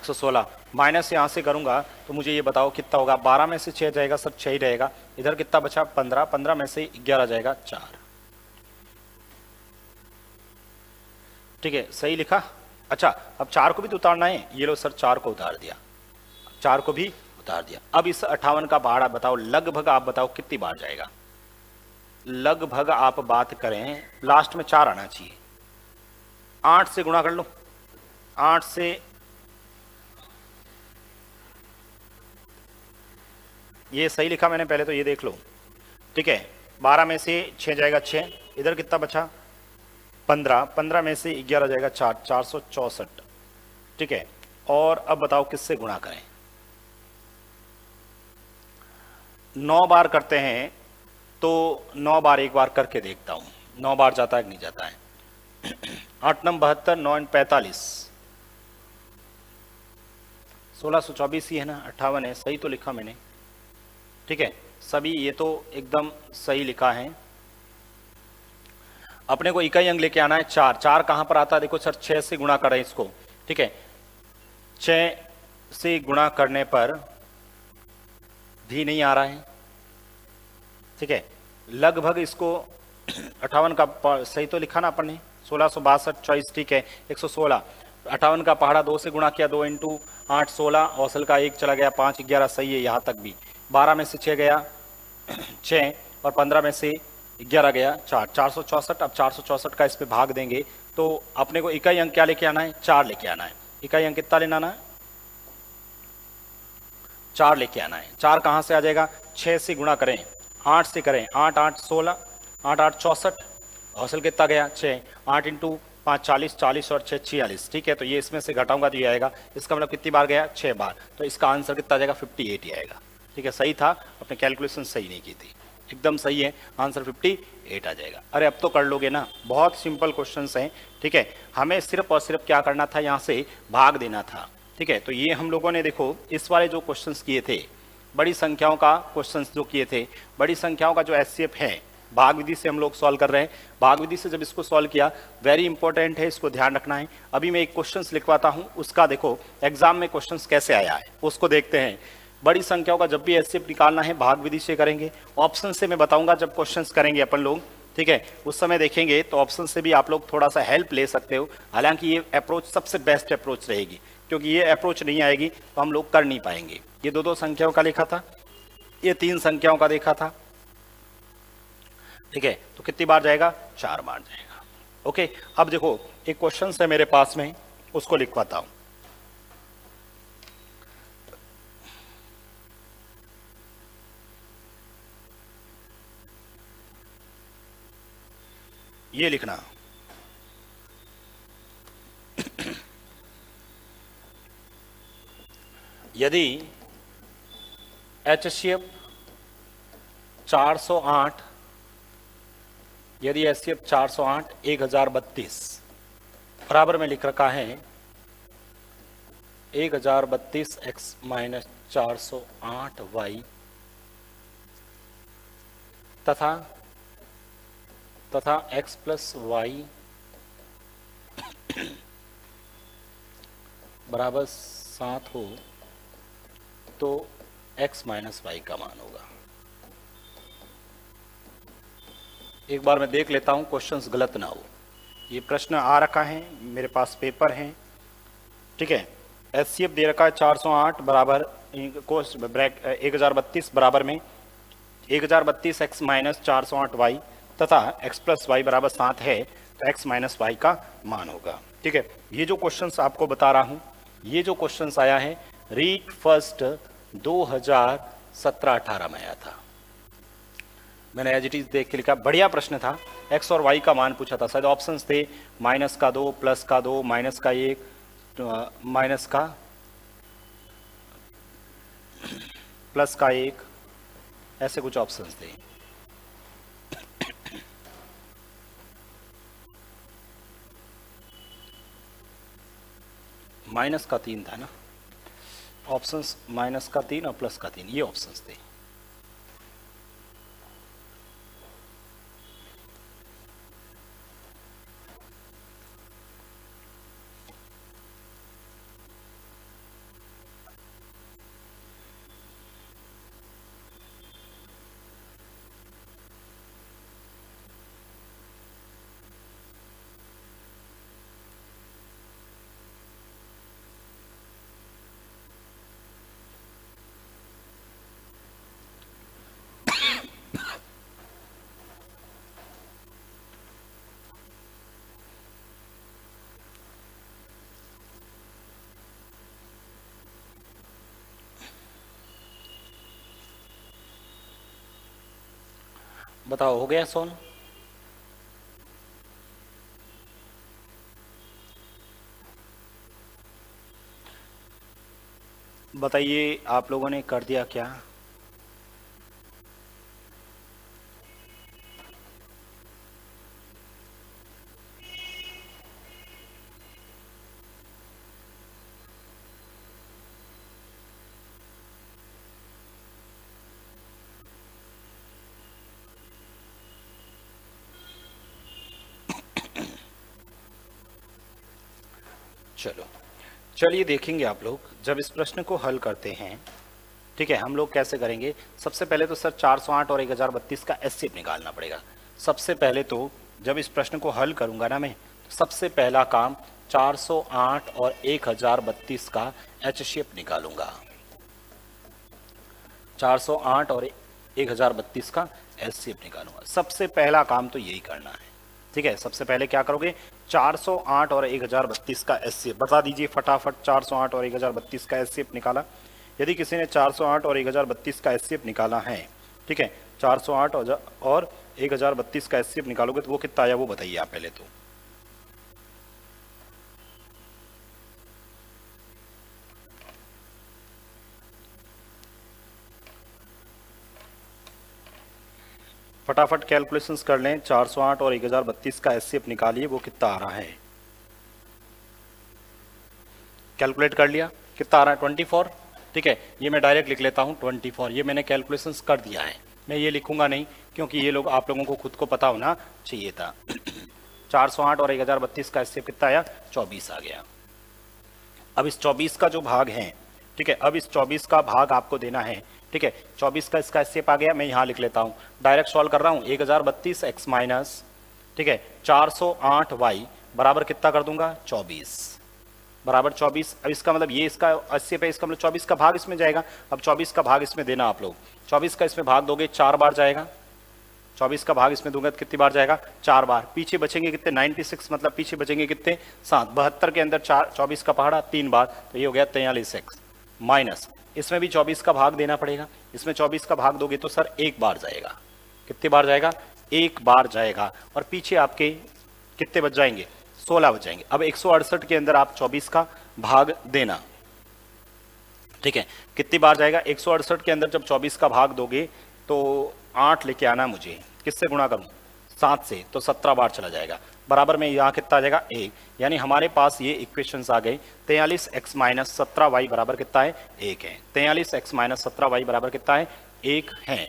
116 माइनस यहाँ से करूँगा तो मुझे ये बताओ कितना होगा। 12 में से 6 जाएगा सर, 6 ही रहेगा। इधर कितना बचा 15, 15 में से 11 जाएगा 4। ठीक है, सही लिखा। अच्छा, अब 4 को भी तो उतारना है। ये लो सर, 4 को उतार दिया, 4 को भी उतार दिया। अब इस 58 का पहाड़ा बताओ, लगभग आप बताओ कितनी बार जाएगा। लगभग आप बात करें, लास्ट में 4 आना चाहिए। 8 से गुणा कर लो, 8 से ये सही लिखा मैंने, पहले तो ये देख लो। ठीक है, 12 में से 6 जाएगा 6, इधर कितना बचा 15, 15 में से 11 जाएगा 4, 464। ठीक है, और अब बताओ किससे गुणा करें। 9 बार करते हैं तो 9 बार एक बार करके देखता हूं, 9 बार जाता है कि नहीं जाता है। 8 9 72, 9 45, 1624 ही है ना, 58 है, सही तो लिखा मैंने। ठीक है, सभी ये तो एकदम सही लिखा है। अपने को इकाई अंक लेके आना है 4। 4 कहां पर आता है देखो सर, 6 से गुणा करें इसको। ठीक है, 6 से गुणा करने पर भी नहीं आ रहा है। ठीक है, लगभग इसको 58 का सही तो लिखा ना अपन ने, 1662 24। ठीक है, 116, 58 का पहाड़ा 2 से गुणा किया, 2 इंटू 8 16, औसल का 1 चला गया, 5 11, सही है यहाँ तक भी। 12 में से 6 गया 6, और 15 में से 11 गया 4, 464। अब 464 का इस पे भाग देंगे तो अपने को इकाई अंक क्या लेके आना है, 4 लेके आना है। इकाई अंक कितना लेना आना है, 4 लेके आना है। 4 कहाँ से आ जाएगा, 6 से गुणा करें, 8 से करें, 8 8 16, 8 8 64, औसल कितना गया 6, 8 इंटू 5 40, 40 और 6 46। ठीक है, तो ये इसमें से घटाऊंगा तो ये आएगा, इसका मतलब कितनी बार गया 6 बार, तो इसका आंसर कितना आ जाएगा 58 ही आएगा। ठीक है, सही था, अपने कैलकुलेशन सही नहीं की थी, एकदम सही है, आंसर 58 आ जाएगा। अरे अब तो कर लोगे ना, बहुत सिंपल क्वेश्चंस हैं। ठीक है, हमें सिर्फ और सिर्फ क्या करना था, यहाँ से भाग देना था। ठीक है, तो ये हम लोगों ने देखो इस वाले जो क्वेश्चंस किए थे, बड़ी संख्याओं का क्वेश्चंस जो किए थे, बड़ी संख्याओं का जो एचसीएफ है, भाग विधि से हम लोग सॉल्व कर रहे हैं। भाग विधि से जब इसको सॉल्व किया, वेरी इंपॉर्टेंट है, इसको ध्यान रखना है। अभी मैं एक क्वेश्चंस लिखवाता हूं, उसका देखो एग्जाम में क्वेश्चंस कैसे आया है उसको देखते हैं। बड़ी संख्याओं का जब भी एचसीएफ निकालना है भाग विधि से करेंगे, ऑप्शन से मैं बताऊंगा जब क्वेश्चंस करेंगे अपन लोग। ठीक है, उस समय देखेंगे तो ऑप्शन से भी आप लोग थोड़ा सा हेल्प ले सकते हो। हालांकि ये अप्रोच सबसे बेस्ट अप्रोच रहेगी, क्योंकि ये अप्रोच नहीं आएगी तो हम लोग कर नहीं पाएंगे। ये दो संख्याओं का लिखा था, ये 3 संख्याओं का देखा था। ठीक है, तो कितनी बार जाएगा, 4 बार जाएगा। ओके, अब देखो एक क्वेश्चन है मेरे पास में, उसको लिखवाता हूं। ये लिखना, यदि एचसीएफ 408, यदि एचसीएफ 408 1032 बराबर में लिख रखा है 1032 x माइनस 408 y तथा x प्लस वाई बराबर 7 हो, तो x माइनस वाई का मान होगा। एक बार मैं देख लेता हूं क्वेश्चंस गलत ना हो। ये प्रश्न आ रखा है मेरे पास, पेपर है। ठीक है, एचसीएफ दे रखा है 408 बराबर 1032 बराबर में 1032 x माइनस 408 वाई तथा x प्लस वाई बराबर 7 है, तो x माइनस वाई का मान होगा। ठीक है, ये जो क्वेश्चंस आपको बता रहा हूं, ये जो क्वेश्चंस आया है रीट फर्स्ट 2017-18 में आया था। मैंने एज इट इज देख के लिखा, बढ़िया प्रश्न था। x और y का मान पूछा था, शायद ऑप्शंस थे -2, +2, -1, +1, ऐसे कुछ ऑप्शंस थे। -3 था ना ऑप्शंस, -3 और +3, ये ऑप्शंस थे। बताओ हो गया सोन? बताइए आप लोगों ने कर दिया क्या? चलो चलिए देखेंगे आप लोग जब इस प्रश्न को हल करते हैं। ठीक है, हम लोग कैसे करेंगे? सबसे पहले तो सर 408 और 1032 का एचसीएफ निकालना पड़ेगा। सबसे पहले तो जब इस प्रश्न को हल करूंगा ना मैं, तो सबसे पहला काम 408 और 1032 का एचसीएफ निकालूंगा। 408 और 1032 का एचसीएफ निकालूंगा। सबसे पहला काम तो यही करना है। ठीक है, सबसे पहले क्या करोगे? 408 और 1032 का एचसीएफ बता दीजिए फटाफट। 408 और 1032 का एचसीएफ निकाला। यदि किसी ने 408 और 1032 का एचसीएफ निकाला है, ठीक है, 408 और 1032 का एचसीएफ निकालोगे तो वो कितना आया वो बताइए आप पहले तो। फटाफट कैलकुलेशंस कर लें। 408 और 1032 का एचसीएफ निकालिए, वो कितना आ रहा है? कैलकुलेट कर लिया? कितना आ रहा है? 24। ठीक है, ये मैं डायरेक्ट लिख लेता हूँ 24। ये मैंने कैलकुलेशंस कर दिया है, मैं ये लिखूंगा नहीं क्योंकि ये लोग आप लोगों को खुद को पता होना चाहिए था। 408 और 1032 का एचसीएफ कितना आया? 24 आ गया। अब इस 24 का जो भाग है, ठीक है, अब इस 24 का भाग आपको देना है। ठीक है, 24 का इसका एचसीएफ आ गया, मैं यहाँ लिख लेता हूँ, डायरेक्ट सॉल्व कर रहा हूँ। 1032 एक्स माइनस, ठीक है, 408 वाई बराबर कितना कर दूंगा? 24 बराबर 24। अब इसका मतलब ये इसका 80 पे, इसका मतलब 24 का भाग इसमें जाएगा। अब 24 का भाग इसमें देना आप लोग। 24 का इसमें भाग दोगे 4 बार जाएगा। 24 का भाग इसमें दूंगा तो कितनी बार जाएगा? 4 बार। पीछे बचेंगे कितने? 96, मतलब पीछे बचेंगे कितने? 7। 72 के अंदर 24 का पहाड़ा 3 बार, तो ये हो गया 43x माइनस। इसमें भी 24 का भाग देना पड़ेगा। इसमें 24 का भाग दोगे तो सर 1 बार जाएगा। कितनी बार जाएगा? 1 बार जाएगा। और पीछे आपके कितने बच जाएंगे? 16 बच जाएंगे। अब 168 के अंदर आप 24 का भाग देना। ठीक है, कितनी बार जाएगा? 168 के अंदर जब 24 का भाग दोगे तो 8 लेके आना मुझे। किससे गुणा करूं? 7 से, तो 17 बार चला जाएगा। बराबर में यहाँ कितना आ जाएगा? 1। यानी हमारे पास ये इक्वेशंस आ गई। 43x माइनस 17y बराबर कितना है? 1 है। 43x माइनस 17y बराबर कितना है? 1 है।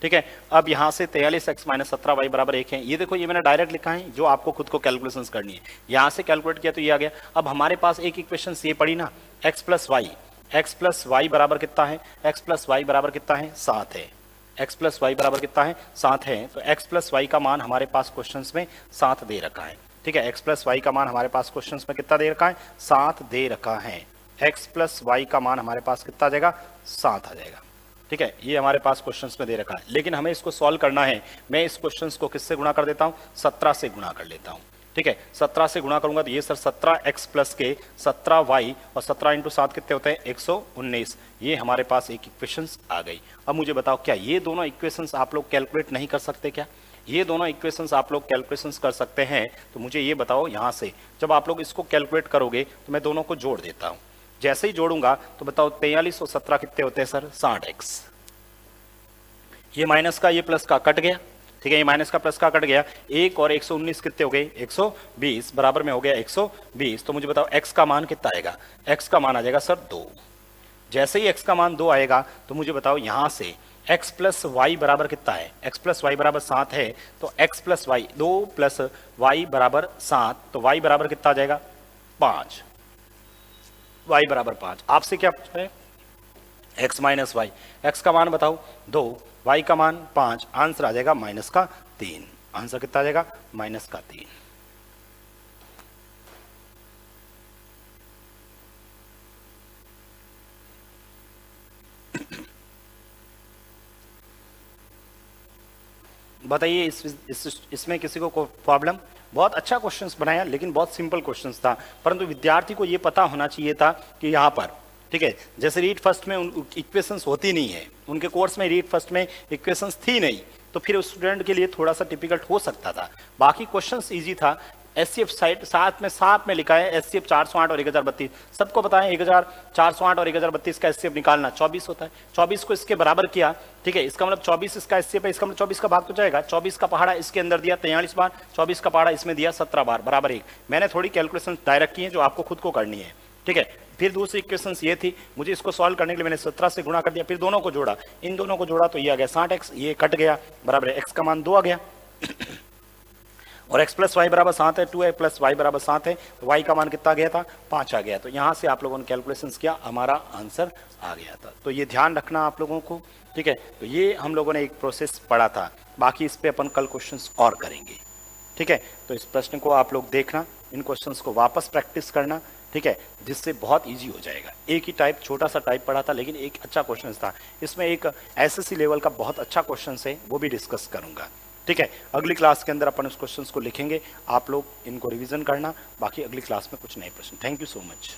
ठीक है, अब यहाँ से 43x माइनस 17y बराबर 1 है। ये देखो, ये मैंने डायरेक्ट लिखा है, जो आपको खुद को कैलकुलेशंस करनी है। यहाँ से कैलकुलेट किया तो ये आ गया। अब हमारे पास एक इक्वेशन ये पड़ी ना, x प्लस वाई बराबर कितना है? x प्लस वाई बराबर कितना है? 7 है। x प्लस वाई बराबर कितना है? 7 है। तो x प्लस वाई का मान हमारे पास क्वेश्चंस में 7 दे रखा है। ठीक है, x प्लस वाई का मान हमारे पास क्वेश्चंस में कितना दे रखा है? 7 दे रखा है। x प्लस वाई का मान हमारे पास कितना आ जाएगा? 7 आ जाएगा। ठीक है, ये हमारे पास क्वेश्चंस में दे रखा है, लेकिन हमें इसको सॉल्व करना है। मैं इस क्वेश्चंस को किससे गुणा कर देता हूँ? 17 से गुणा कर लेता हूँ। ठीक है, 17 से गुणा करूंगा तो ये सर 17x प्लस के 17y और 17 इंटू 7 कितने होते हैं? 119। ये हमारे पास एक इक्वेशंस आ गई। अब मुझे बताओ, क्या ये दोनों इक्वेशंस आप लोग कैलकुलेट नहीं कर सकते? क्या ये दोनों इक्वेशंस आप लोग कैलकुलेशंस कर सकते हैं? तो मुझे ये बताओ, यहाँ से जब आप लोग इसको कैलकुलेट करोगे तो मैं दोनों को जोड़ देता हूँ। जैसे ही जोड़ूंगा तो बताओ 43 और 17 कितने होते हैं सर? 60x। ये माइनस का ये प्लस का कट गया। ठीक है, ये माइनस का प्लस का कट गया। 1 और 119 कितने हो गए? 120 बराबर में हो गया 120। तो मुझे बताओ x का मान कितना आएगा? x का मान आ जाएगा सर 2। जैसे ही x का मान 2 आएगा तो मुझे बताओ यहाँ से x प्लस वाई बराबर कितना है? x प्लस वाई बराबर 7 है। तो x plus y 2 plus y बराबर 7, तो y बराबर कितना आ जाएगा? 5। y बराबर 5। आपसे क्या पूछ रहे हैं? x minus Y. x का मान बताओ 2, y का मान 5। आंसर आ जाएगा माइनस का 3। आंसर कितना आ जाएगा? माइनस का 3। बताइए इसमें किसी को प्रॉब्लम? बहुत अच्छा क्वेश्चंस बनाया, लेकिन बहुत सिंपल क्वेश्चंस था, परंतु विद्यार्थी को यह पता होना चाहिए था कि यहाँ पर, ठीक है, जैसे रीड फर्स्ट में इक्वेशंस होती नहीं है, उनके कोर्स में रीड फर्स्ट में इक्वेशंस थी नहीं, तो फिर उस स्टूडेंट के लिए थोड़ा सा डिफिकल्ट हो सकता था। बाकी क्वेश्चंस इजी था। एचसीएफ साइड साथ में लिखा है, एचसीएफ 408 और 1032 सबको पता है। 1408 और 1032 का एचसीएफ निकालना 24 होता है। 24 को इसके बराबर किया, ठीक है, इसका मतलब 24 इसका एचसीएफ है, इसका मतलब 24 का भाग तो जाएगा। 24 का पहाड़ा इसके अंदर दिया 43 बार, 24 का पहाड़ा इसमें दिया 17 बार, बराबर 1। मैंने थोड़ी कैलकुलेशन डायरेक्ट की है जो आपको खुद को करनी है, ठीक है। फिर दूसरी इक्वेशन ये थी, मुझे इसको सॉल्व करने के लिए मैंने 17 से गुणा कर दिया, फिर दोनों को जोड़ा, इन दोनों को जोड़ा तो ये आ गया 60x, ये कट गया, बराबर है x का मान 2 आ गया और x प्लस वाई बराबर 7 है, 2 प्लस वाई बराबर 7 है, तो y का मान कितना गया था 5 आ गया। तो यहाँ से आप लोगों ने कैलकुलेशंस किया, हमारा आंसर आ गया था। तो ये ध्यान रखना आप लोगों को, ठीक है। तो ये हम लोगों ने एक प्रोसेस पढ़ा था, बाकी इस पे अपन कल क्वेश्चंस और करेंगे, ठीक है। तो इस प्रश्न को आप लोग देखना, इन क्वेश्चंस को वापस प्रैक्टिस करना, ठीक है, जिससे बहुत इजी हो जाएगा। एक ही टाइप, छोटा सा टाइप पढ़ा था, लेकिन एक अच्छा क्वेश्चन था। इसमें एक एसएससी लेवल का बहुत अच्छा क्वेश्चन है, वो भी डिस्कस करूंगा, ठीक है। अगली क्लास के अंदर अपन उस क्वेश्चंस को लिखेंगे, आप लोग इनको रिवीजन करना, बाकी अगली क्लास में कुछ नए प्रश्न। Thank you so much.